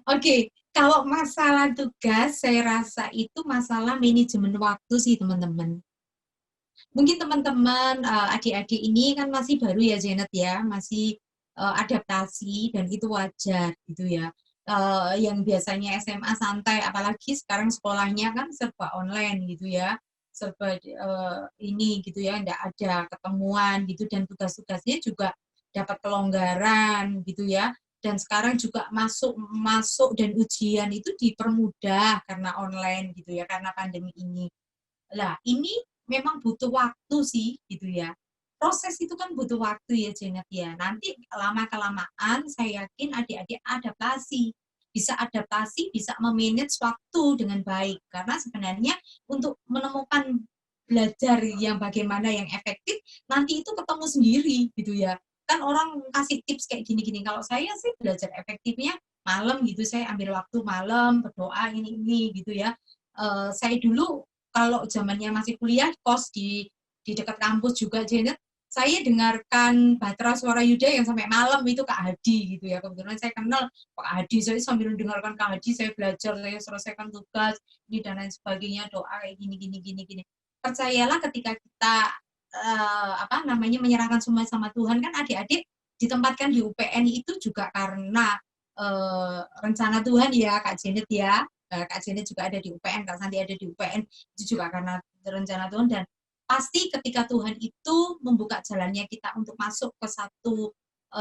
Oke, kalau masalah tugas, saya rasa itu masalah manajemen waktu sih teman-teman. Mungkin teman-teman adik-adik ini kan masih baru ya Janet ya, masih adaptasi dan itu wajar gitu ya. Yang biasanya SMA santai, apalagi sekarang sekolahnya kan serba online gitu ya, serba ini gitu ya, enggak ada ketemuan gitu dan tugas-tugasnya juga dapat kelonggaran gitu ya. dan sekarang juga masuk dan ujian itu dipermudah karena online gitu ya, karena pandemi ini. Lah, ini memang butuh waktu sih gitu ya. Proses itu kan butuh waktu ya, Janet ya. Nanti lama-kelamaan saya yakin adik-adik bisa adaptasi, bisa memanage waktu dengan baik. Karena sebenarnya untuk menemukan belajar yang bagaimana yang efektif, nanti itu ketemu sendiri gitu ya. Kan orang kasih tips kayak gini-gini. Kalau saya sih belajar efektifnya malam gitu, saya ambil waktu malam, berdoa ini gitu ya. Saya dulu kalau zamannya masih kuliah, kos di dekat kampus juga, Janet, saya dengarkan Batra Suara Yuda yang sampai malam itu Kak Hadi gitu ya. Kebetulan saya kenal Kak Hadi, saya sambil mendengarkan Kak Hadi, saya belajar, saya selesaikan tugas, ini dan lain sebagainya, doa kayak gini. Percayalah ketika kita menyerahkan semua sama Tuhan, kan adik-adik ditempatkan di UPN itu juga karena rencana Tuhan ya, Kak Janet ya. Kak Janet juga ada di UPN, Kak Santi ada di UPN, itu juga karena rencana Tuhan. Dan pasti ketika Tuhan itu membuka jalannya kita untuk masuk ke satu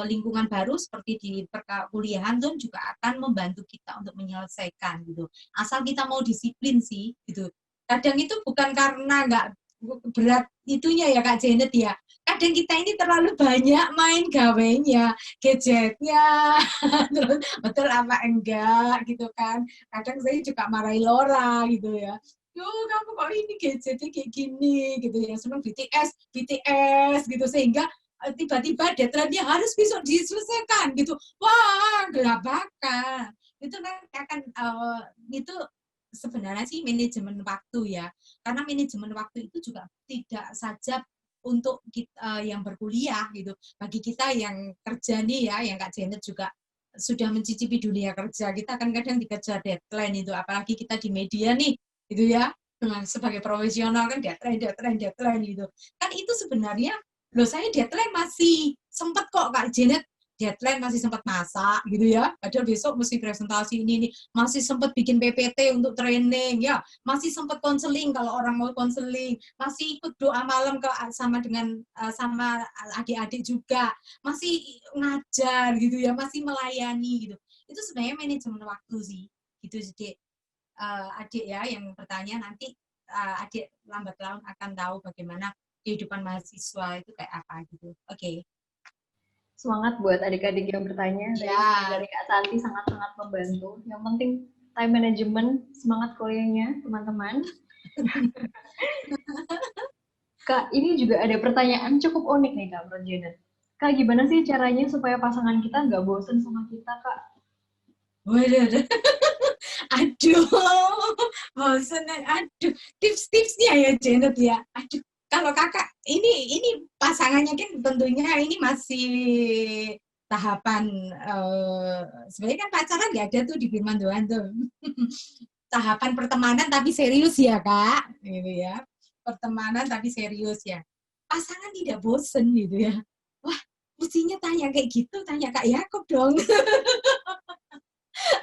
lingkungan baru seperti di perkuliahan, Tuhan juga akan membantu kita untuk menyelesaikan gitu. Asal kita mau disiplin sih gitu. Kadang itu bukan karena nggak berat itunya ya Kak Janet ya. Kadang kita ini terlalu banyak main gawainya, gadgetnya, terus betul apa enggak gitu kan. Kadang saya juga marahi Lora gitu ya. Yo, kamu kok ini gadgetnya kayak gini gitu ya, seneng BTS gitu, sehingga tiba-tiba deadline-nya harus besok diselesaikan gitu. Wah, gelabakan. Itu nanti akan itu sebenarnya sih manajemen waktu ya. Karena manajemen waktu itu juga tidak saja untuk kita yang berkuliah gitu. Bagi kita yang kerja nih ya, yang Kak Janet juga sudah mencicipi dunia kerja, kita kan kadang dikejar deadline itu, apalagi kita di media nih gitu ya, dengan sebagai profesional kan deadline gitu. Kan itu sebenarnya, loh saya deadline masih sempat kok Kak Janet, deadline masih sempat masak gitu ya, padahal besok mesti presentasi ini masih sempat bikin PPT untuk training ya, masih sempat konseling kalau orang mau konseling, masih ikut doa malam sama adik-adik juga, masih ngajar gitu ya, masih melayani gitu. Itu sebenarnya manajemen waktu sih gitu. Jadi adik ya yang bertanya, nanti adik lambat laun akan tahu bagaimana kehidupan mahasiswa itu kayak apa gitu. Oke. Semangat buat adik-adik yang bertanya. Ya. Dari Kak Santi sangat-sangat membantu. Yang penting time management, semangat kuliahnya teman-teman. Kak, ini juga ada pertanyaan cukup unik nih Kak, menurut Janet. Kak, gimana sih caranya supaya pasangan kita nggak bosen sama kita, Kak? Waduh. Aduh, bosen. Aduh, tips-tipsnya ya Janet ya. Aduh, kalau kakak ini pasangannya kan tentunya ini masih tahapan sebenarnya kan pacaran nggak ada tuh di firman Tuhan tuh. Tahapan pertemanan tapi serius ya Kak, gitu ya. Pertemanan tapi serius ya. Pasangan tidak bosen gitu ya. Wah, mestinya tanya kayak gitu, tanya Kak Yakob dong.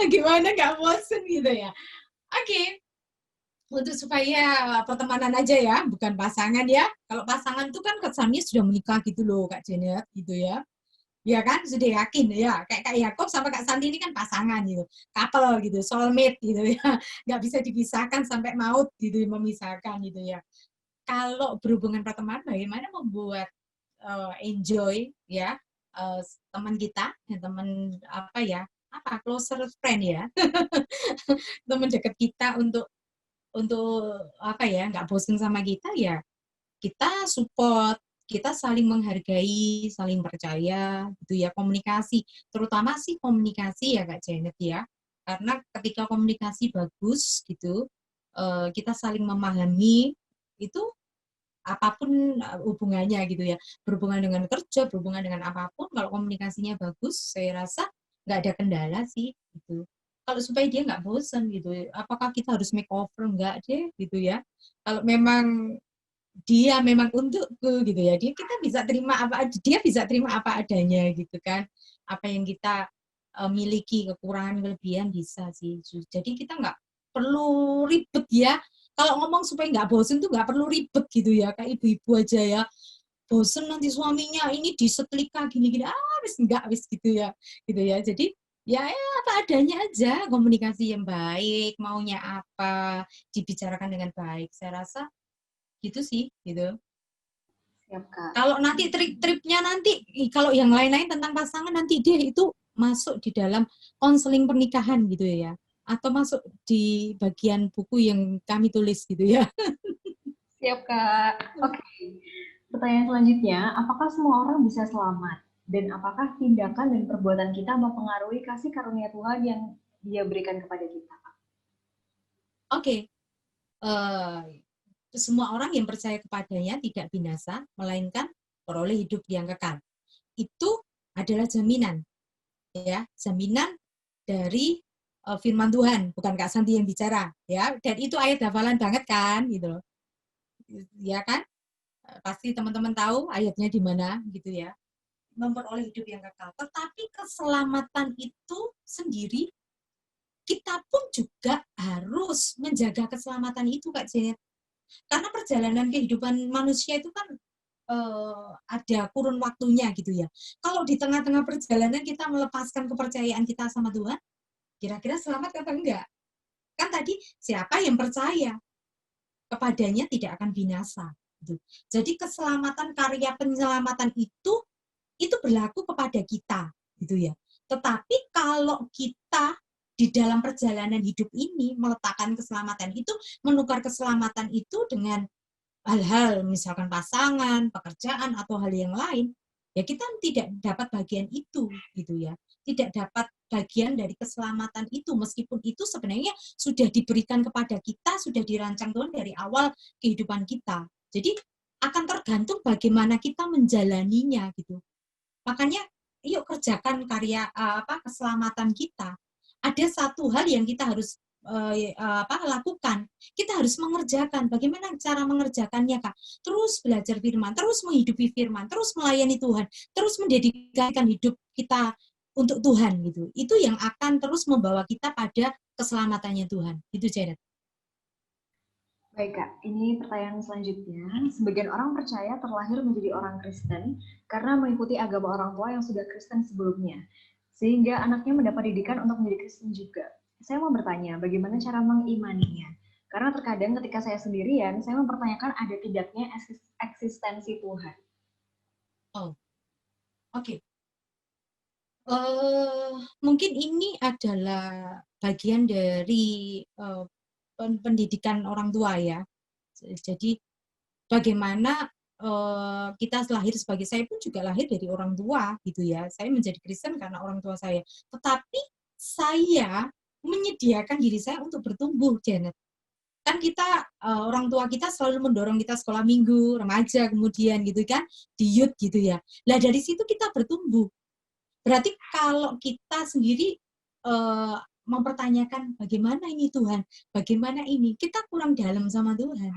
Gimana nggak bosen gitu ya. Oke. Untuk supaya pertemanan aja ya, bukan pasangan ya. Kalau pasangan tuh kan kesannya sudah menikah gitu loh Kak Janet gitu ya. Ya kan, sudah yakin ya. Kayak Kak Yakob sama Kak Santi ini kan pasangan gitu. Couple gitu, soulmate gitu ya. Nggak bisa dipisahkan sampai maut gitu, memisahkan gitu ya. Kalau berhubungan pertemanan, bagaimana membuat enjoy ya teman kita, teman closer friend ya, teman dekat kita untuk nggak bosen sama kita ya, kita support, kita saling menghargai, saling percaya gitu ya, komunikasi, terutama sih komunikasi ya Kak Janet ya, karena ketika komunikasi bagus gitu, kita saling memahami, itu apapun hubungannya gitu ya, berhubungan dengan kerja, berhubungan dengan apapun, kalau komunikasinya bagus, saya rasa nggak ada kendala sih gitu. Kalau supaya dia nggak bosan gitu, apakah kita harus make over, nggak deh gitu ya. Kalau memang dia memang untukku gitu ya, dia bisa terima apa adanya gitu kan, apa yang kita miliki, kekurangan kelebihan bisa sih. Jadi kita nggak perlu ribet ya, kalau ngomong supaya nggak bosen tuh nggak perlu ribet gitu ya, kayak ibu-ibu aja ya, bosen nanti suaminya ini disetrika gini-gini, wis gitu ya. Jadi ya apa adanya aja, komunikasi yang baik, maunya apa, dibicarakan dengan baik. Saya rasa gitu sih, gitu. Siap, Kak. Kalau nanti trik-triknya nanti, kalau yang lain-lain tentang pasangan nanti dia itu masuk di dalam konseling pernikahan gitu ya, atau masuk di bagian buku yang kami tulis gitu ya. Siap, Kak. Oke. Pertanyaan selanjutnya, apakah semua orang bisa selamat? Dan apakah tindakan dan perbuatan kita mempengaruhi kasih karunia Tuhan yang Dia berikan kepada kita? Oke, semua orang yang percaya kepadanya tidak binasa, melainkan peroleh hidup yang kekal. Itu adalah jaminan, ya, jaminan dari firman Tuhan, bukan Kak Santi yang bicara, ya. Dan itu ayat hafalan banget kan, gitu loh, ya kan? Pasti teman-teman tahu ayatnya di mana, gitu ya. Memperoleh hidup yang kekal. Tetapi keselamatan itu sendiri, kita pun juga harus menjaga keselamatan itu, Kak Janet. Karena perjalanan kehidupan manusia itu kan ada kurun waktunya gitu ya. Kalau di tengah-tengah perjalanan kita melepaskan kepercayaan kita sama Tuhan, kira-kira selamat atau enggak? Kan tadi siapa yang percaya kepadanya tidak akan binasa. Gitu. Jadi keselamatan, karya penyelamatan itu berlaku kepada kita, gitu ya. Tetapi kalau kita di dalam perjalanan hidup ini meletakkan keselamatan itu, menukar keselamatan itu dengan hal-hal misalkan pasangan, pekerjaan atau hal yang lain, ya kita tidak dapat bagian itu, gitu ya. Tidak dapat bagian dari keselamatan itu, meskipun itu sebenarnya sudah diberikan kepada kita, sudah dirancang Tuhan dari awal kehidupan kita. Jadi akan tergantung bagaimana kita menjalaninya, gitu. Makanya yuk kerjakan karya keselamatan kita. Ada satu hal yang kita harus lakukan. Kita harus mengerjakan. Bagaimana cara mengerjakannya, Kak? Terus belajar firman, terus menghidupi firman, terus melayani Tuhan, terus mendedikasikan hidup kita untuk Tuhan gitu. Itu yang akan terus membawa kita pada keselamatannya Tuhan. Itu Janet. Baik, Kak. Ini pertanyaan selanjutnya. Sebagian orang percaya terlahir menjadi orang Kristen karena mengikuti agama orang tua yang sudah Kristen sebelumnya, sehingga anaknya mendapat didikan untuk menjadi Kristen juga. Saya mau bertanya, bagaimana cara mengimaninya? Karena terkadang ketika saya sendirian, saya mempertanyakan ada tidaknya eksistensi Tuhan. Oh, oke. Mungkin ini adalah bagian dari pendidikan orang tua ya. Jadi bagaimana kita lahir sebagai, saya pun juga lahir dari orang tua gitu ya. Saya menjadi Kristen karena orang tua saya. Tetapi saya menyediakan diri saya untuk bertumbuh, Janet. Kan kita orang tua kita selalu mendorong kita sekolah minggu, remaja, kemudian gitu kan, di youth gitu ya. Lah dari situ kita bertumbuh. Berarti kalau kita sendiri mempertanyakan bagaimana ini Tuhan, bagaimana ini, kita kurang dalam sama Tuhan.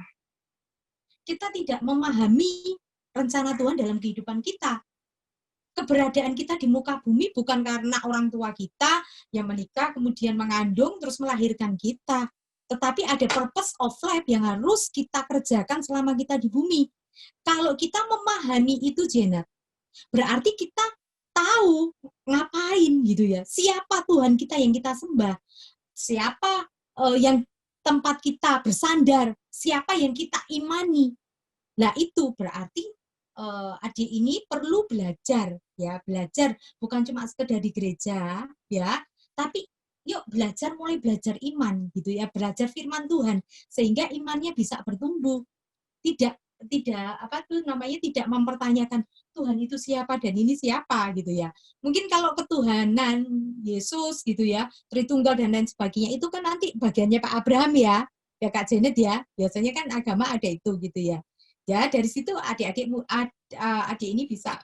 Kita tidak memahami rencana Tuhan dalam kehidupan kita. Keberadaan kita di muka bumi bukan karena orang tua kita yang menikah, kemudian mengandung, terus melahirkan kita. Tetapi ada purpose of life yang harus kita kerjakan selama kita di bumi. Kalau kita memahami itu, Janet, berarti kita tahu ngapain gitu ya. Siapa Tuhan kita yang kita sembah? Siapa yang tempat kita bersandar? Siapa yang kita imani? Nah, itu berarti adik ini perlu belajar ya, belajar bukan cuma sekedar di gereja ya, tapi yuk mulai belajar iman gitu ya, belajar firman Tuhan sehingga imannya bisa bertumbuh. Tidak tidak mempertanyakan Tuhan itu siapa dan ini siapa gitu ya. Mungkin kalau ketuhanan Yesus gitu ya, Tritunggal dan lain sebagainya itu kan nanti bagiannya Pak Abraham ya Kak Janet ya. Biasanya kan agama ada itu gitu ya. Ya dari situ adik ini bisa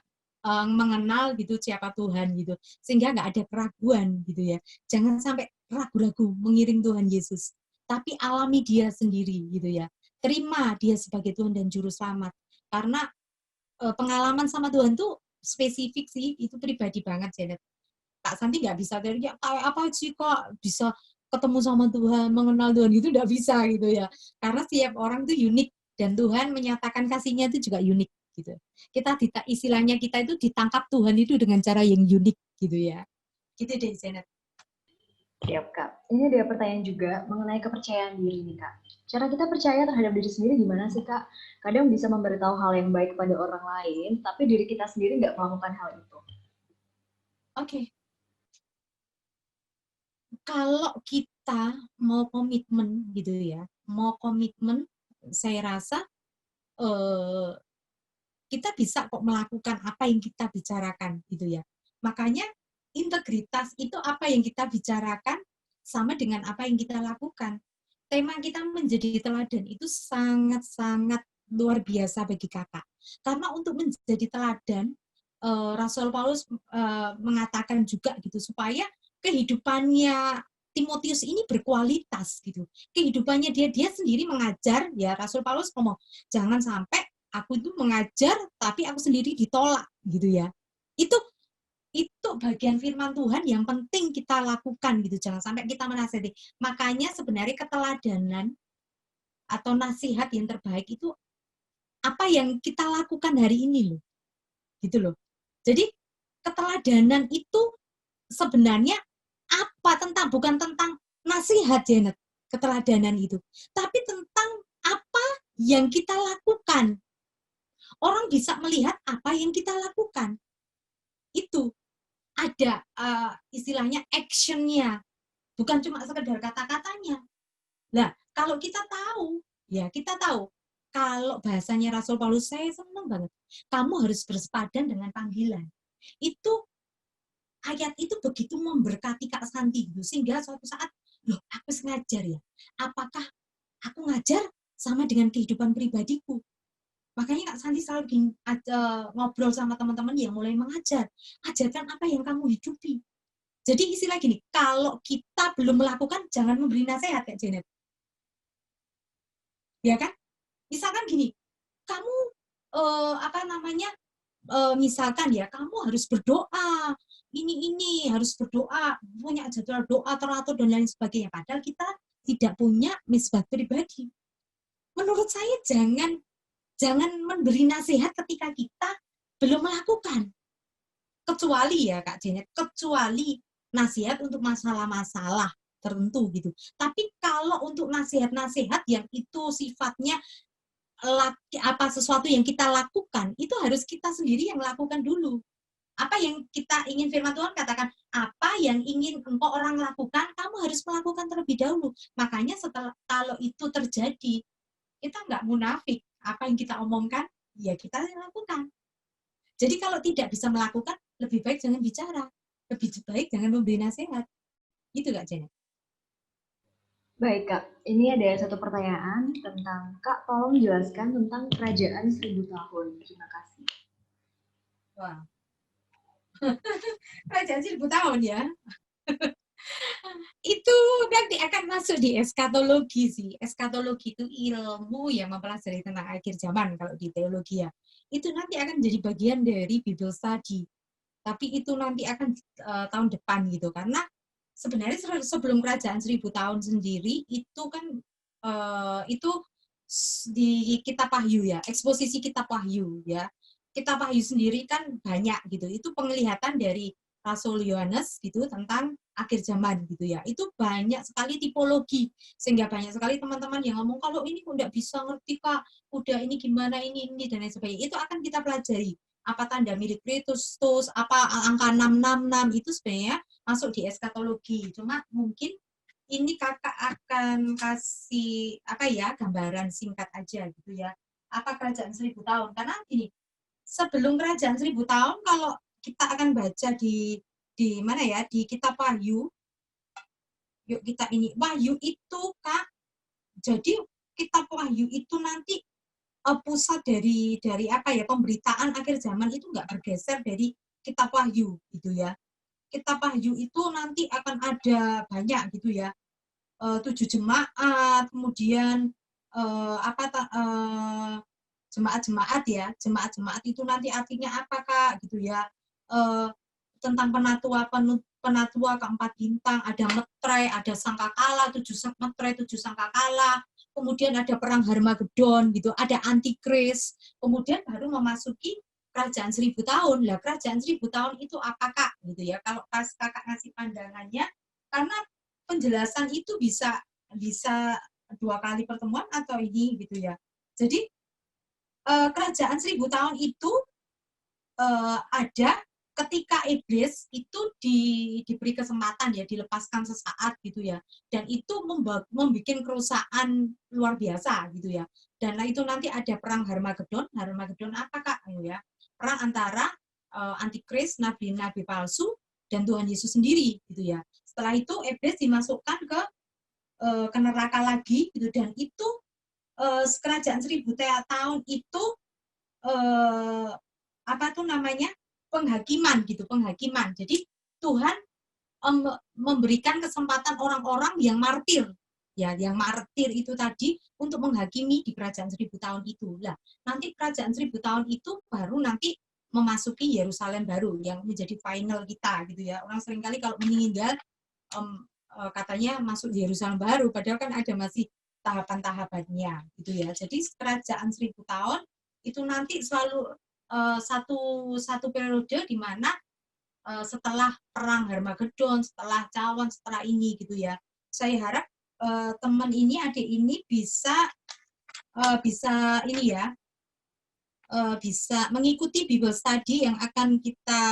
mengenal gitu siapa Tuhan gitu, sehingga nggak ada keraguan gitu ya. Jangan sampai ragu-ragu mengiring Tuhan Yesus, tapi alami dia sendiri gitu ya. Terima dia sebagai Tuhan dan Juru Selamat. Karena pengalaman sama Tuhan tuh spesifik sih, itu pribadi banget, Janet. Kak Santi nggak bisa dari apa sih kok bisa ketemu sama Tuhan, mengenal Tuhan gitu, nggak bisa gitu ya. Karena setiap orang tuh unik dan Tuhan menyatakan kasihnya itu juga unik gitu. Istilahnya kita itu ditangkap Tuhan itu dengan cara yang unik gitu ya. Gitu deh Janet. Siap Kak. Ini ada pertanyaan juga mengenai kepercayaan diri nih Kak. Cara kita percaya terhadap diri sendiri gimana sih Kak? Kadang bisa memberitahu hal yang baik pada orang lain, tapi diri kita sendiri nggak melakukan hal itu. Oke. Kalau kita mau komitmen gitu ya, saya rasa kita bisa kok melakukan apa yang kita bicarakan gitu ya. Makanya integritas itu apa yang kita bicarakan sama dengan apa yang kita lakukan. Tema kita menjadi teladan itu sangat-sangat luar biasa bagi kakak. Karena untuk menjadi teladan, Rasul Paulus mengatakan juga gitu supaya kehidupannya Timotius ini berkualitas gitu. Kehidupannya dia sendiri mengajar, ya Rasul Paulus ngomong, jangan sampai aku itu mengajar tapi aku sendiri ditolak gitu ya. Itu bagian firman Tuhan yang penting kita lakukan gitu. Jangan sampai kita menasihati. Makanya sebenarnya keteladanan atau nasihat yang terbaik itu apa yang kita lakukan hari ini loh. Gitu loh. Jadi keteladanan itu sebenarnya bukan tentang nasihat Janet, keteladanan itu, tapi tentang apa yang kita lakukan. Orang bisa melihat apa yang kita lakukan. Itu ada istilahnya action-nya, bukan cuma sekedar kata-katanya. Nah, kalau kita tahu kalau bahasanya Rasul Paulus, saya senang banget. Kamu harus bersepadan dengan panggilan. Itu ayat itu begitu memberkati Kak Santi gitu, sehingga suatu saat, loh aku ngajar ya, apakah aku ngajar sama dengan kehidupan pribadiku? Makanya Kak Santi selalu ngobrol sama teman-teman yang mulai mengajar, ajarkan apa yang kamu hidupi. Jadi istilah gini, kalau kita belum melakukan, jangan memberi nasihat Kak Janet. Ya kan? Misalkan gini, kamu misalkan ya, kamu harus berdoa, ini harus berdoa, punya jadwal doa teratur dan lain sebagainya. Padahal kita tidak punya misbah pribadi. Menurut saya jangan memberi nasihat ketika kita belum melakukan. Kecuali ya Kak Janet, kecuali nasihat untuk masalah-masalah tertentu gitu. Tapi kalau untuk nasihat-nasihat yang itu sifatnya sesuatu yang kita lakukan, itu harus kita sendiri yang lakukan dulu. Apa yang kita ingin, firman Tuhan katakan, apa yang ingin engkau orang lakukan, kamu harus melakukan terlebih dahulu. Makanya kalau itu terjadi, kita nggak munafik. Apa yang kita omongkan, ya kita lakukan. Jadi kalau tidak bisa melakukan, lebih baik jangan bicara. Lebih baik jangan memberi nasihat. Itu Kak Janet. Baik Kak, ini ada satu pertanyaan tentang Kak, tolong jelaskan tentang kerajaan 1000 tahun. Terima kasih. Wah. Kerajaan 1000 tahun ya. Itu nanti akan masuk di eskatologi sih. Eskatologi itu ilmu yang mempelajari tentang akhir zaman kalau di teologi ya. Itu nanti akan jadi bagian dari Bible study. Tapi itu nanti akan tahun depan gitu. Karena sebenarnya sebelum kerajaan 1000 tahun sendiri itu kan itu di Kitab Wahyu ya, eksposisi Kitab Wahyu ya. Kitab Wahyu sendiri kan banyak gitu. Itu penglihatan dari Rasul Yohanes gitu tentang akhir zaman gitu ya. Itu banyak sekali tipologi, sehingga banyak sekali teman-teman yang ngomong kalau ini kok nggak bisa ngerti Kak, udah ini gimana ini dan lain sebagainya. Itu akan kita pelajari. Apa tanda mirip Kristus, apa angka 666 itu sebenarnya masuk di eskatologi. Cuma mungkin ini kakak akan kasih gambaran singkat aja gitu ya. Apa kerajaan 1000 tahun? Karena gini, sebelum kerajaan 1000 tahun kalau kita akan baca di mana ya, di Kitab Wahyu. Yuk kita ini Wahyu itu Kak. Jadi Kitab Wahyu itu nanti pusat dari pemberitaan akhir zaman itu nggak bergeser dari Kitab Wahyu gitu ya. Kitab Wahyu itu nanti akan ada banyak gitu ya. 7 jemaat, kemudian jemaat-jemaat ya. Jemaat-jemaat itu nanti artinya apa Kak gitu ya. Tentang penatua keempat bintang, ada meterai, ada sangkakala, 7 meterai, 7 sangkakala. kemudian ada perang Harmagedon gitu, ada Antikris, kemudian baru memasuki kerajaan 1000 tahun. Lah kerajaan 1000 tahun itu apa Kak? Gitu ya. Kalau pas Kakak ngasih pandangannya, karena penjelasan itu bisa 2 kali pertemuan atau ini gitu ya. Jadi kerajaan 1000 tahun itu ada ketika iblis itu diberi kesempatan ya, dilepaskan sesaat gitu ya, dan itu membuat kerusakan luar biasa gitu ya. Dan itu nanti ada perang Harmagedon. Harmagedon apa Kak? Ya, perang antara antikris, nabi-nabi palsu, dan Tuhan Yesus sendiri gitu ya. Setelah itu iblis dimasukkan ke neraka lagi gitu, dan itu kerajaan 1000 tahun itu apa tuh namanya, penghakiman gitu, penghakiman. Jadi Tuhan memberikan kesempatan orang-orang yang martir, ya, yang martir itu tadi untuk menghakimi di kerajaan 1000 tahun itu. Lah, nanti kerajaan 1000 tahun itu baru nanti memasuki Yerusalem baru yang menjadi final kita gitu ya. Orang seringkali kalau meninggal katanya masuk Yerusalem baru, padahal kan ada masih tahapan-tahapannya gitu ya. Jadi kerajaan 1000 tahun itu nanti selalu satu periode di mana setelah perang Harmagedon, setelah cawan, setelah ini gitu ya. Saya harap teman ini, adik ini bisa ini ya, bisa mengikuti Bible study yang akan kita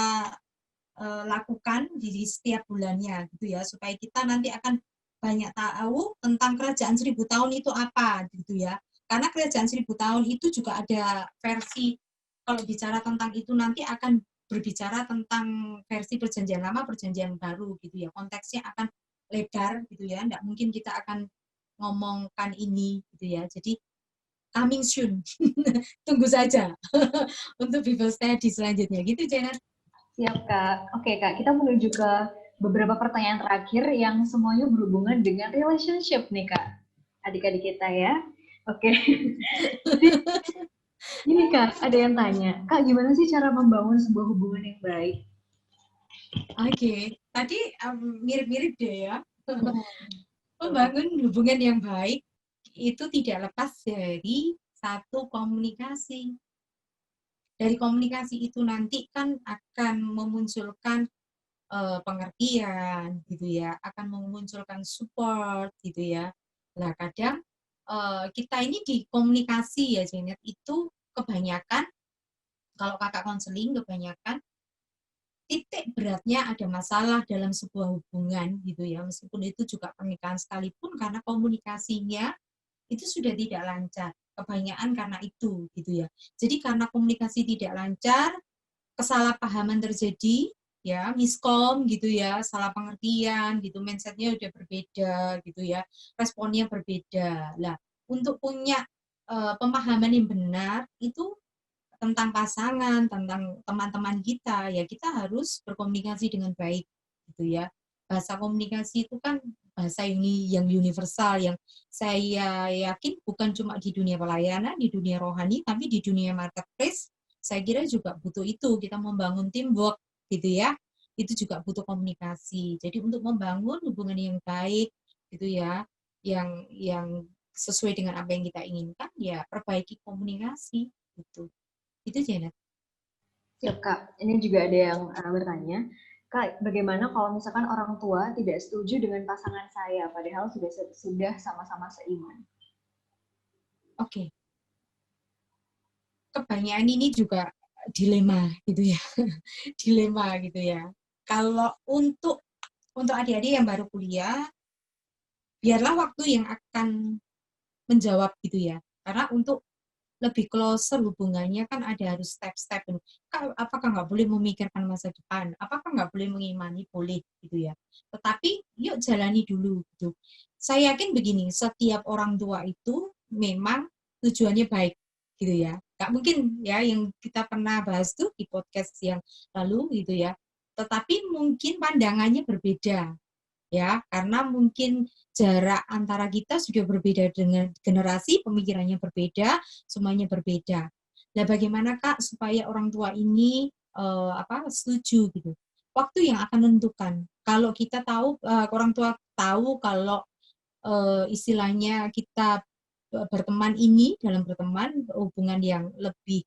lakukan di setiap bulannya gitu ya, supaya kita nanti akan banyak tahu tentang kerajaan 1000 tahun itu apa gitu ya. Karena kerajaan 1000 tahun itu juga ada versi, kalau bicara tentang itu nanti akan berbicara tentang versi perjanjian lama, perjanjian baru gitu ya. Konteksnya akan lebar gitu ya. Nggak mungkin kita akan ngomongkan ini gitu ya. Jadi coming soon. Tunggu saja untuk Bible study selanjutnya gitu, Janet. Siap Kak. Oke Kak, kita menuju ke beberapa pertanyaan terakhir yang semuanya berhubungan dengan relationship nih Kak. Adik-adik kita ya. Oke. Ini Kak, ada yang tanya, Kak gimana sih cara membangun sebuah hubungan yang baik? Oke, tadi mirip-mirip deh ya. Membangun hubungan yang baik itu tidak lepas dari satu komunikasi. Dari komunikasi itu nanti kan akan memunculkan pengertian gitu ya, akan memunculkan support gitu ya. Nah kadang kita ini di komunikasi ya Janet, itu kebanyakan kalau kakak konseling kebanyakan titik beratnya ada masalah dalam sebuah hubungan gitu ya, meskipun itu juga pernikahan sekalipun, karena komunikasinya itu sudah tidak lancar, kebanyakan karena itu gitu ya. Jadi karena komunikasi tidak lancar, kesalahpahaman terjadi ya, miskom gitu ya, salah pengertian gitu, mindsetnya udah berbeda gitu ya, responnya berbeda. Lah untuk punya pemahaman yang benar itu tentang pasangan, tentang teman-teman kita, ya kita harus berkomunikasi dengan baik gitu ya. Bahasa komunikasi itu kan bahasa ini yang universal, yang saya yakin bukan cuma di dunia pelayanan, di dunia rohani, tapi di dunia marketplace saya kira juga butuh itu. Kita membangun teamwork gitu ya, itu juga butuh komunikasi. Jadi untuk membangun hubungan yang baik gitu ya, yang sesuai dengan apa yang kita inginkan, ya perbaiki komunikasi gitu. Itu Janet. Siap Kak, ini juga ada yang bertanya, Kak bagaimana kalau misalkan orang tua tidak setuju dengan pasangan saya, padahal sudah sama-sama seiman? Oke. Kebanyakan ini juga dilema gitu ya. Dilema gitu ya. Kalau untuk adik-adik yang baru kuliah, biarlah waktu yang akan menjawab gitu ya. Karena untuk lebih closer hubungannya kan ada harus step-step. Apakah nggak boleh memikirkan masa depan? Apakah nggak boleh mengimani? Boleh gitu ya. Tetapi yuk jalani dulu gitu. Saya yakin begini, setiap orang tua itu memang tujuannya baik gitu ya. Nggak mungkin ya yang kita pernah bahas tuh di podcast yang lalu gitu ya. Tetapi mungkin pandangannya berbeda ya, karena mungkin jarak antara kita sudah berbeda dengan generasi, pemikirannya berbeda, semuanya berbeda. Nah, bagaimana Kak supaya orang tua ini setuju gitu? Waktu yang akan menentukan. Kalau kita tahu, orang tua tahu kalau istilahnya kita berteman ini, dalam berteman, hubungan yang lebih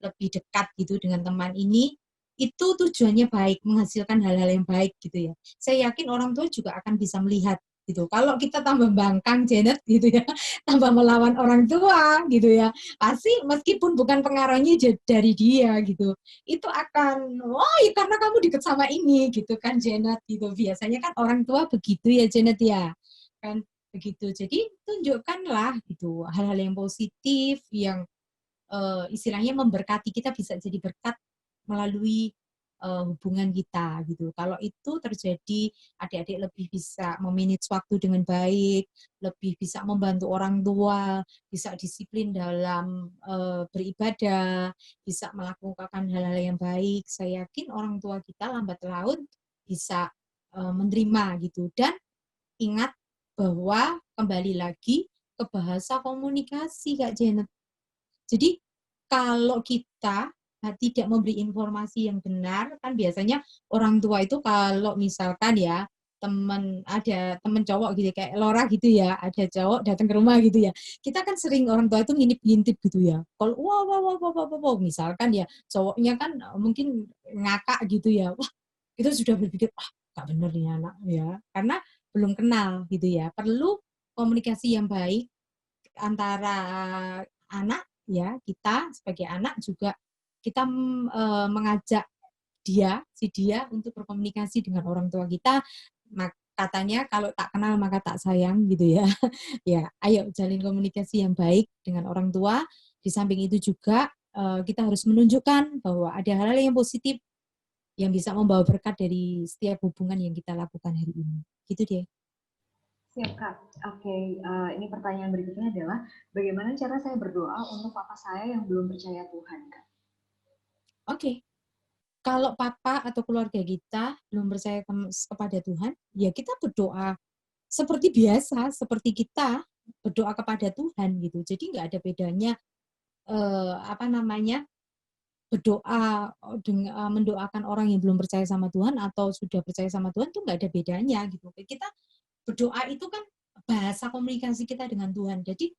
dekat gitu dengan teman ini, itu tujuannya baik, menghasilkan hal-hal yang baik gitu ya. Saya yakin orang tua juga akan bisa melihat gitu. Kalau kita tambah bangkang, Janet gitu ya, tambah melawan orang tua gitu ya, pasti meskipun bukan pengaruhnya dari dia gitu, itu akan, oh ya karena kamu deket sama ini gitu kan Janet gitu. Biasanya kan orang tua begitu ya Janet ya, kan begitu. Jadi tunjukkanlah gitu hal-hal yang positif yang istilahnya memberkati, kita bisa jadi berkat melalui hubungan kita gitu. Kalau itu terjadi, adik-adik lebih bisa memanage waktu dengan baik, lebih bisa membantu orang tua, bisa disiplin dalam beribadah, bisa melakukan hal-hal yang baik. Saya yakin orang tua kita lambat laun bisa menerima gitu. Dan ingat bahwa kembali lagi ke bahasa komunikasi Kak Janet. Jadi kalau kita tidak memberi informasi yang benar, kan biasanya orang tua itu kalau misalkan ya ada temen cowok gitu kayak Lora gitu ya, ada cowok datang ke rumah gitu ya, kita kan sering orang tua itu ngintip-ngintip gitu ya. Kalau wah wah wah wah wah, wah, wah, misalkan ya cowoknya kan mungkin ngakak gitu ya, wah kita sudah berpikir ah nggak bener nih anak ya, karena belum kenal gitu ya. Perlu komunikasi yang baik antara anak ya, kita sebagai anak juga kita mengajak si dia untuk berkomunikasi dengan orang tua kita. Katanya kalau tak kenal maka tak sayang gitu ya. Ya, ayo jalin komunikasi yang baik dengan orang tua. Di samping itu juga kita harus menunjukkan bahwa ada hal-hal yang positif yang bisa membawa berkat dari setiap hubungan yang kita lakukan hari ini. Gitu deh. Siap, Kak. Oke, ini pertanyaan berikutnya adalah, bagaimana cara saya berdoa untuk papa saya yang belum percaya Tuhan, Kak? Oke. Kalau papa atau keluarga kita belum percaya kepada Tuhan, ya kita berdoa seperti biasa, seperti kita berdoa kepada Tuhan gitu. Jadi nggak ada bedanya berdoa mendoakan orang yang belum percaya sama Tuhan atau sudah percaya sama Tuhan tuh nggak ada bedanya gitu. Kita berdoa itu kan bahasa komunikasi kita dengan Tuhan. Jadi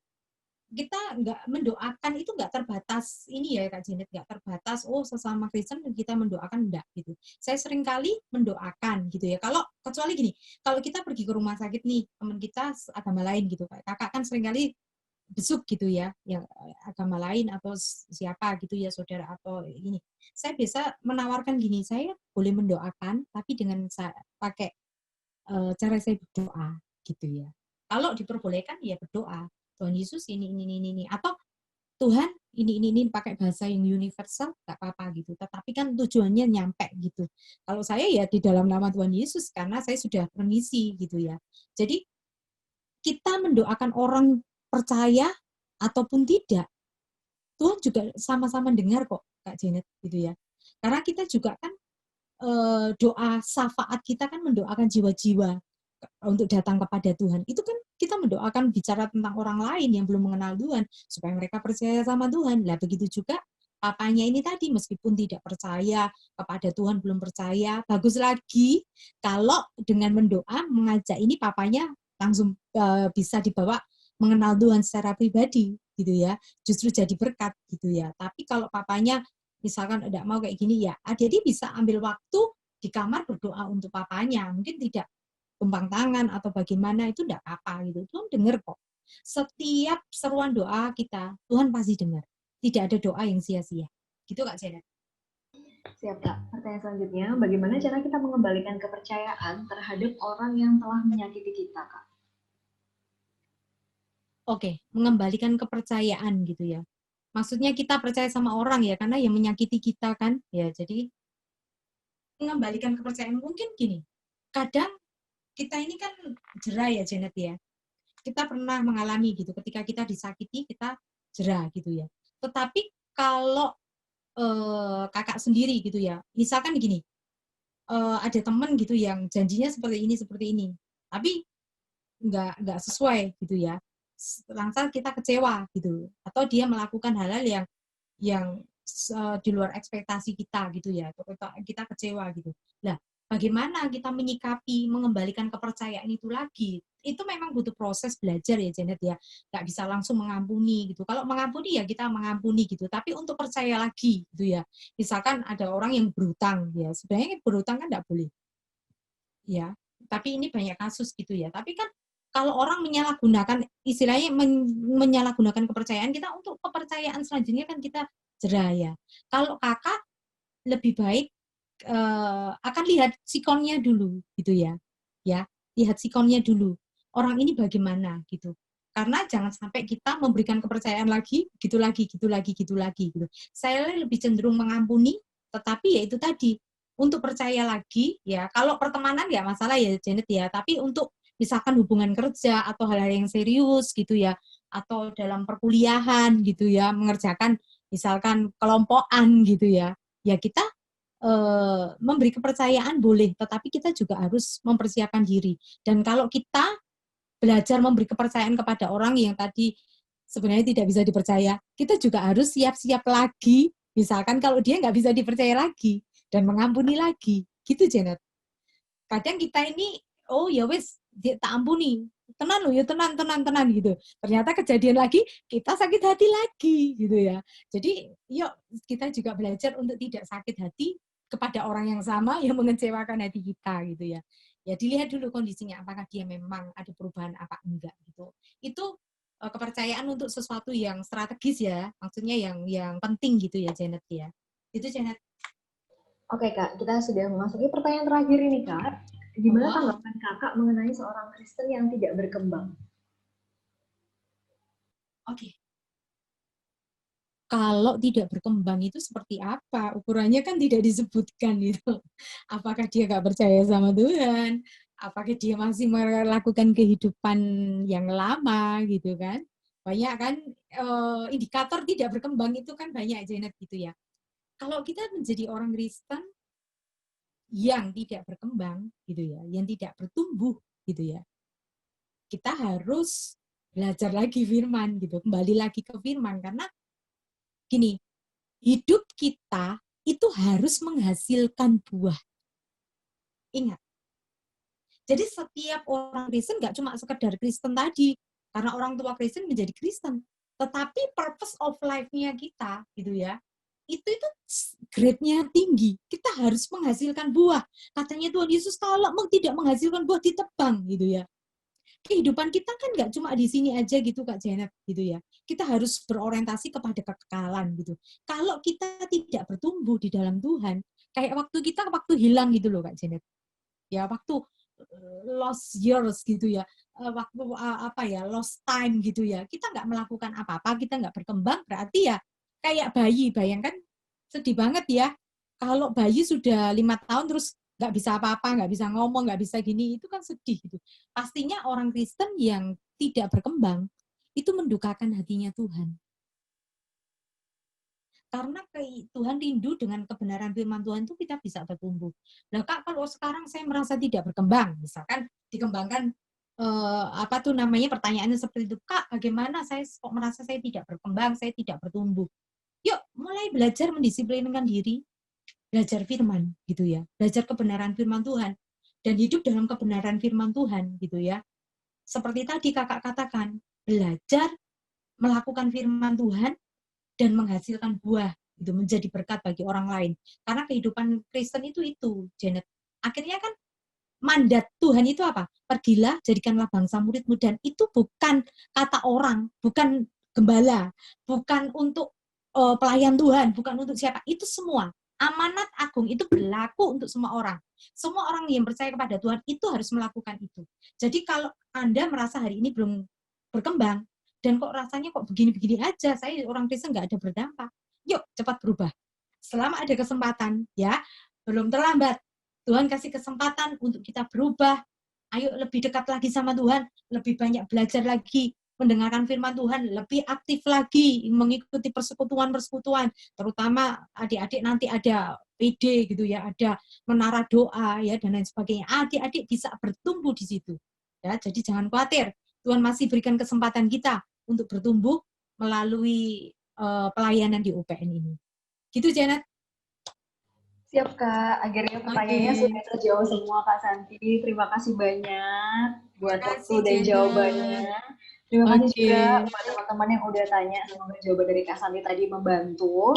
kita nggak mendoakan itu nggak terbatas ini ya Kak Janet, nggak terbatas sesama Kristen kita mendoakan enggak gitu. Saya sering kali mendoakan gitu ya. Kalau kecuali gini, kalau kita pergi ke rumah sakit nih, teman kita agama lain gitu, kakak kan sering kali besuk gitu ya, yang agama lain atau siapa gitu ya, saudara atau ini. Saya biasa menawarkan gini, saya boleh mendoakan tapi dengan pakai cara saya berdoa gitu ya. Kalau diperbolehkan ya berdoa. Tuhan Yesus ini atau Tuhan ini pakai bahasa yang universal nggak apa-apa gitu. Tetapi kan tujuannya nyampe gitu. Kalau saya ya di dalam nama Tuhan Yesus karena saya sudah permisi gitu ya. Jadi kita mendoakan orang percaya ataupun tidak, Tuhan juga sama-sama dengar kok Kak Janet gitu ya. Karena kita juga kan doa syafaat kita kan mendoakan jiwa-jiwa untuk datang kepada Tuhan. Itu kan kita mendoakan bicara tentang orang lain yang belum mengenal Tuhan supaya mereka percaya sama Tuhan. Lah begitu juga papanya ini tadi meskipun tidak percaya kepada Tuhan, belum percaya, bagus lagi kalau dengan mendoa mengajak ini papanya langsung bisa dibawa mengenal Tuhan secara pribadi gitu ya. Justru jadi berkat gitu ya. Tapi kalau papanya misalkan tidak mau kayak gini ya, jadi bisa ambil waktu di kamar berdoa untuk papanya. Mungkin tidak tumpang tangan atau bagaimana itu tidak apa-apa gitu. Tuhan dengar kok. Setiap seruan doa kita, Tuhan pasti dengar. Tidak ada doa yang sia-sia. Gitu Kak Janet. Siap, Kak. Pertanyaan selanjutnya, bagaimana cara kita mengembalikan kepercayaan terhadap orang yang telah menyakiti kita, Kak? Oke, mengembalikan kepercayaan gitu ya. Maksudnya kita percaya sama orang ya, karena yang menyakiti kita kan. Ya, jadi mengembalikan kepercayaan mungkin gini. Kadang kita ini kan jerah ya Janet ya. Kita pernah mengalami gitu, ketika kita disakiti, kita jerah gitu ya. Tetapi kalau kakak sendiri gitu ya, misalkan gini, ada teman gitu yang janjinya seperti ini, tapi nggak sesuai gitu ya, langsung kita kecewa gitu, atau dia melakukan hal-hal yang di luar ekspektasi kita gitu ya, atau kita kecewa gitu. Nah, bagaimana kita menyikapi, mengembalikan kepercayaan itu lagi. Itu memang butuh proses belajar ya Janet ya. Nggak bisa langsung mengampuni gitu. Kalau mengampuni ya kita mengampuni gitu. Tapi untuk percaya lagi gitu ya. Misalkan ada orang yang berutang ya. Sebenarnya berutang kan nggak boleh. Ya, tapi ini banyak kasus gitu ya. Tapi kan kalau orang menyalahgunakan istilahnya menyalahgunakan kepercayaan kita untuk kepercayaan selanjutnya kan kita jerah ya. Kalau kakak lebih baik akan lihat sikonnya dulu gitu ya. Ya, lihat sikonnya dulu. Orang ini bagaimana gitu. Karena jangan sampai kita memberikan kepercayaan lagi, gitu lagi, gitu lagi, gitu lagi gitu. Saya lebih cenderung mengampuni, tetapi ya itu tadi untuk percaya lagi ya. Kalau pertemanan nggak masalah ya Janet ya, tapi untuk misalkan hubungan kerja atau hal-hal yang serius gitu ya, atau dalam perkuliahan gitu ya, mengerjakan misalkan kelompokan gitu ya, ya kita memberi kepercayaan boleh, tetapi kita juga harus mempersiapkan diri. Dan kalau kita belajar memberi kepercayaan kepada orang yang tadi sebenarnya tidak bisa dipercaya, kita juga harus siap-siap lagi. Misalkan kalau dia nggak bisa dipercaya lagi dan mengampuni lagi, gitu Janet. Kadang kita ini, oh ya wes, tak ampuni, tenan loh ya, tenan gitu. Ternyata kejadian lagi, kita sakit hati lagi gitu ya. Jadi yuk kita juga belajar untuk tidak sakit hati kepada orang yang sama yang mengecewakan hati kita gitu ya. Ya dilihat dulu kondisinya, apakah dia memang ada perubahan apa enggak gitu. Itu kepercayaan untuk sesuatu yang strategis ya, maksudnya yang penting gitu ya Janet ya. Itu Janet. Oke Kak, kita sudah memasuki pertanyaan terakhir ini Kak. Gimana tanggapan Kakak mengenai seorang Kristen yang tidak berkembang? Oke. Kalau tidak berkembang itu seperti apa? Ukurannya kan tidak disebutkan gitu. Apakah dia nggak percaya sama Tuhan? Apakah dia masih melakukan kehidupan yang lama gitu kan? Banyak kan indikator tidak berkembang itu kan banyak Janet gitu ya. Kalau kita menjadi orang Kristen yang tidak berkembang gitu ya, yang tidak bertumbuh gitu ya, kita harus belajar lagi firman gitu, kembali lagi ke firman karena gini, hidup kita itu harus menghasilkan buah. Ingat. Jadi setiap orang Kristen nggak cuma sekedar Kristen tadi, karena orang tua Kristen menjadi Kristen, tetapi purpose of life-nya kita, gitu ya, itu grade-nya tinggi. Kita harus menghasilkan buah. Katanya Tuhan Yesus kalau tidak menghasilkan buah ditebang, gitu ya. Kehidupan kita kan nggak cuma di sini aja gitu Kak Janet gitu ya. Kita harus berorientasi kepada kekekalan gitu. Kalau kita tidak bertumbuh di dalam Tuhan, kayak waktu hilang gitu loh Kak Janet. Ya waktu lost years gitu ya. Waktu lost time gitu ya. Kita nggak melakukan apa-apa, kita nggak berkembang, berarti ya kayak bayi. Bayangkan sedih banget ya. Kalau bayi sudah 5 tahun terus nggak bisa apa-apa, nggak bisa ngomong, nggak bisa gini, itu kan sedih gitu. Pastinya orang Kristen yang tidak berkembang itu mendukakan hatinya Tuhan. Karena Tuhan rindu dengan kebenaran firman Tuhan itu kita bisa bertumbuh. Nah Kak, kalau sekarang saya merasa tidak berkembang, misalkan dikembangkan pertanyaannya seperti itu, Kak, bagaimana saya kok merasa saya tidak berkembang, saya tidak bertumbuh. Yuk, mulai belajar mendisiplinkan diri, belajar firman gitu ya, belajar kebenaran firman Tuhan dan hidup dalam kebenaran firman Tuhan gitu ya. Seperti tadi Kakak katakan, belajar melakukan firman Tuhan dan menghasilkan buah itu menjadi berkat bagi orang lain. Karena kehidupan Kristen itu Janet. Akhirnya kan mandat Tuhan itu apa? Pergilah, jadikanlah bangsa murid-mu. Dan itu bukan kata orang, bukan gembala, bukan untuk pelayan Tuhan, bukan untuk siapa. Itu semua amanat agung itu berlaku untuk semua orang. Semua orang yang percaya kepada Tuhan itu harus melakukan itu. Jadi kalau Anda merasa hari ini belum berkembang, dan kok rasanya kok begini-begini aja, saya orang Kristen nggak ada berdampak. Yuk, cepat berubah. Selama ada kesempatan, ya, belum terlambat. Tuhan kasih kesempatan untuk kita berubah. Ayo lebih dekat lagi sama Tuhan, lebih banyak belajar lagi, mendengarkan firman Tuhan, lebih aktif lagi, mengikuti persekutuan-persekutuan, terutama adik-adik nanti ada PD gitu ya, ada menara doa ya dan lain sebagainya. Adik-adik bisa bertumbuh di situ. Ya, jadi jangan khawatir. Tuhan masih berikan kesempatan kita untuk bertumbuh melalui pelayanan di UPN ini. Gitu Janet. Siap Kak, akhirnya pertanyaannya Oke. sudah terjawab semua Kak Santi. Terima kasih banyak buat Terima waktu kasih, dan jawabannya. Janet. Terima kasih Oke. juga buat teman-teman yang udah tanya, semoga jawaban dari Kak Santi tadi membantu.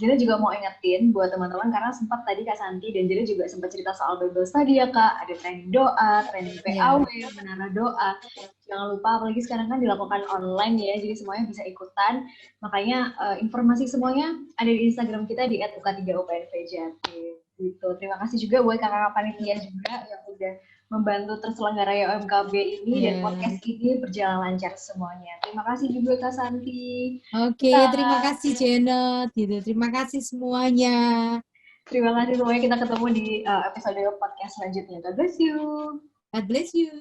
Jadi juga mau ingetin buat teman-teman karena sempat tadi Kak Santi dan jadi juga sempat cerita soal Bible study ya Kak, ada training doa, training PAW, Ya. menara doa. Jangan lupa apalagi sekarang kan dilakukan online ya, jadi semuanya bisa ikutan. Makanya informasi semuanya ada di Instagram kita di @UK3UPNVJatim. Gitu. Terima kasih juga buat kakak-kakak panitia juga yang udah membantu terselenggaranya OMKB ini dan podcast ini berjalan lancar semuanya. Terima kasih juga Kak Santi. Oke, terima kasih Janet. Gitu. Terima kasih semuanya. Terima kasih semuanya. Kita ketemu di episode podcast selanjutnya. God bless you. God bless you.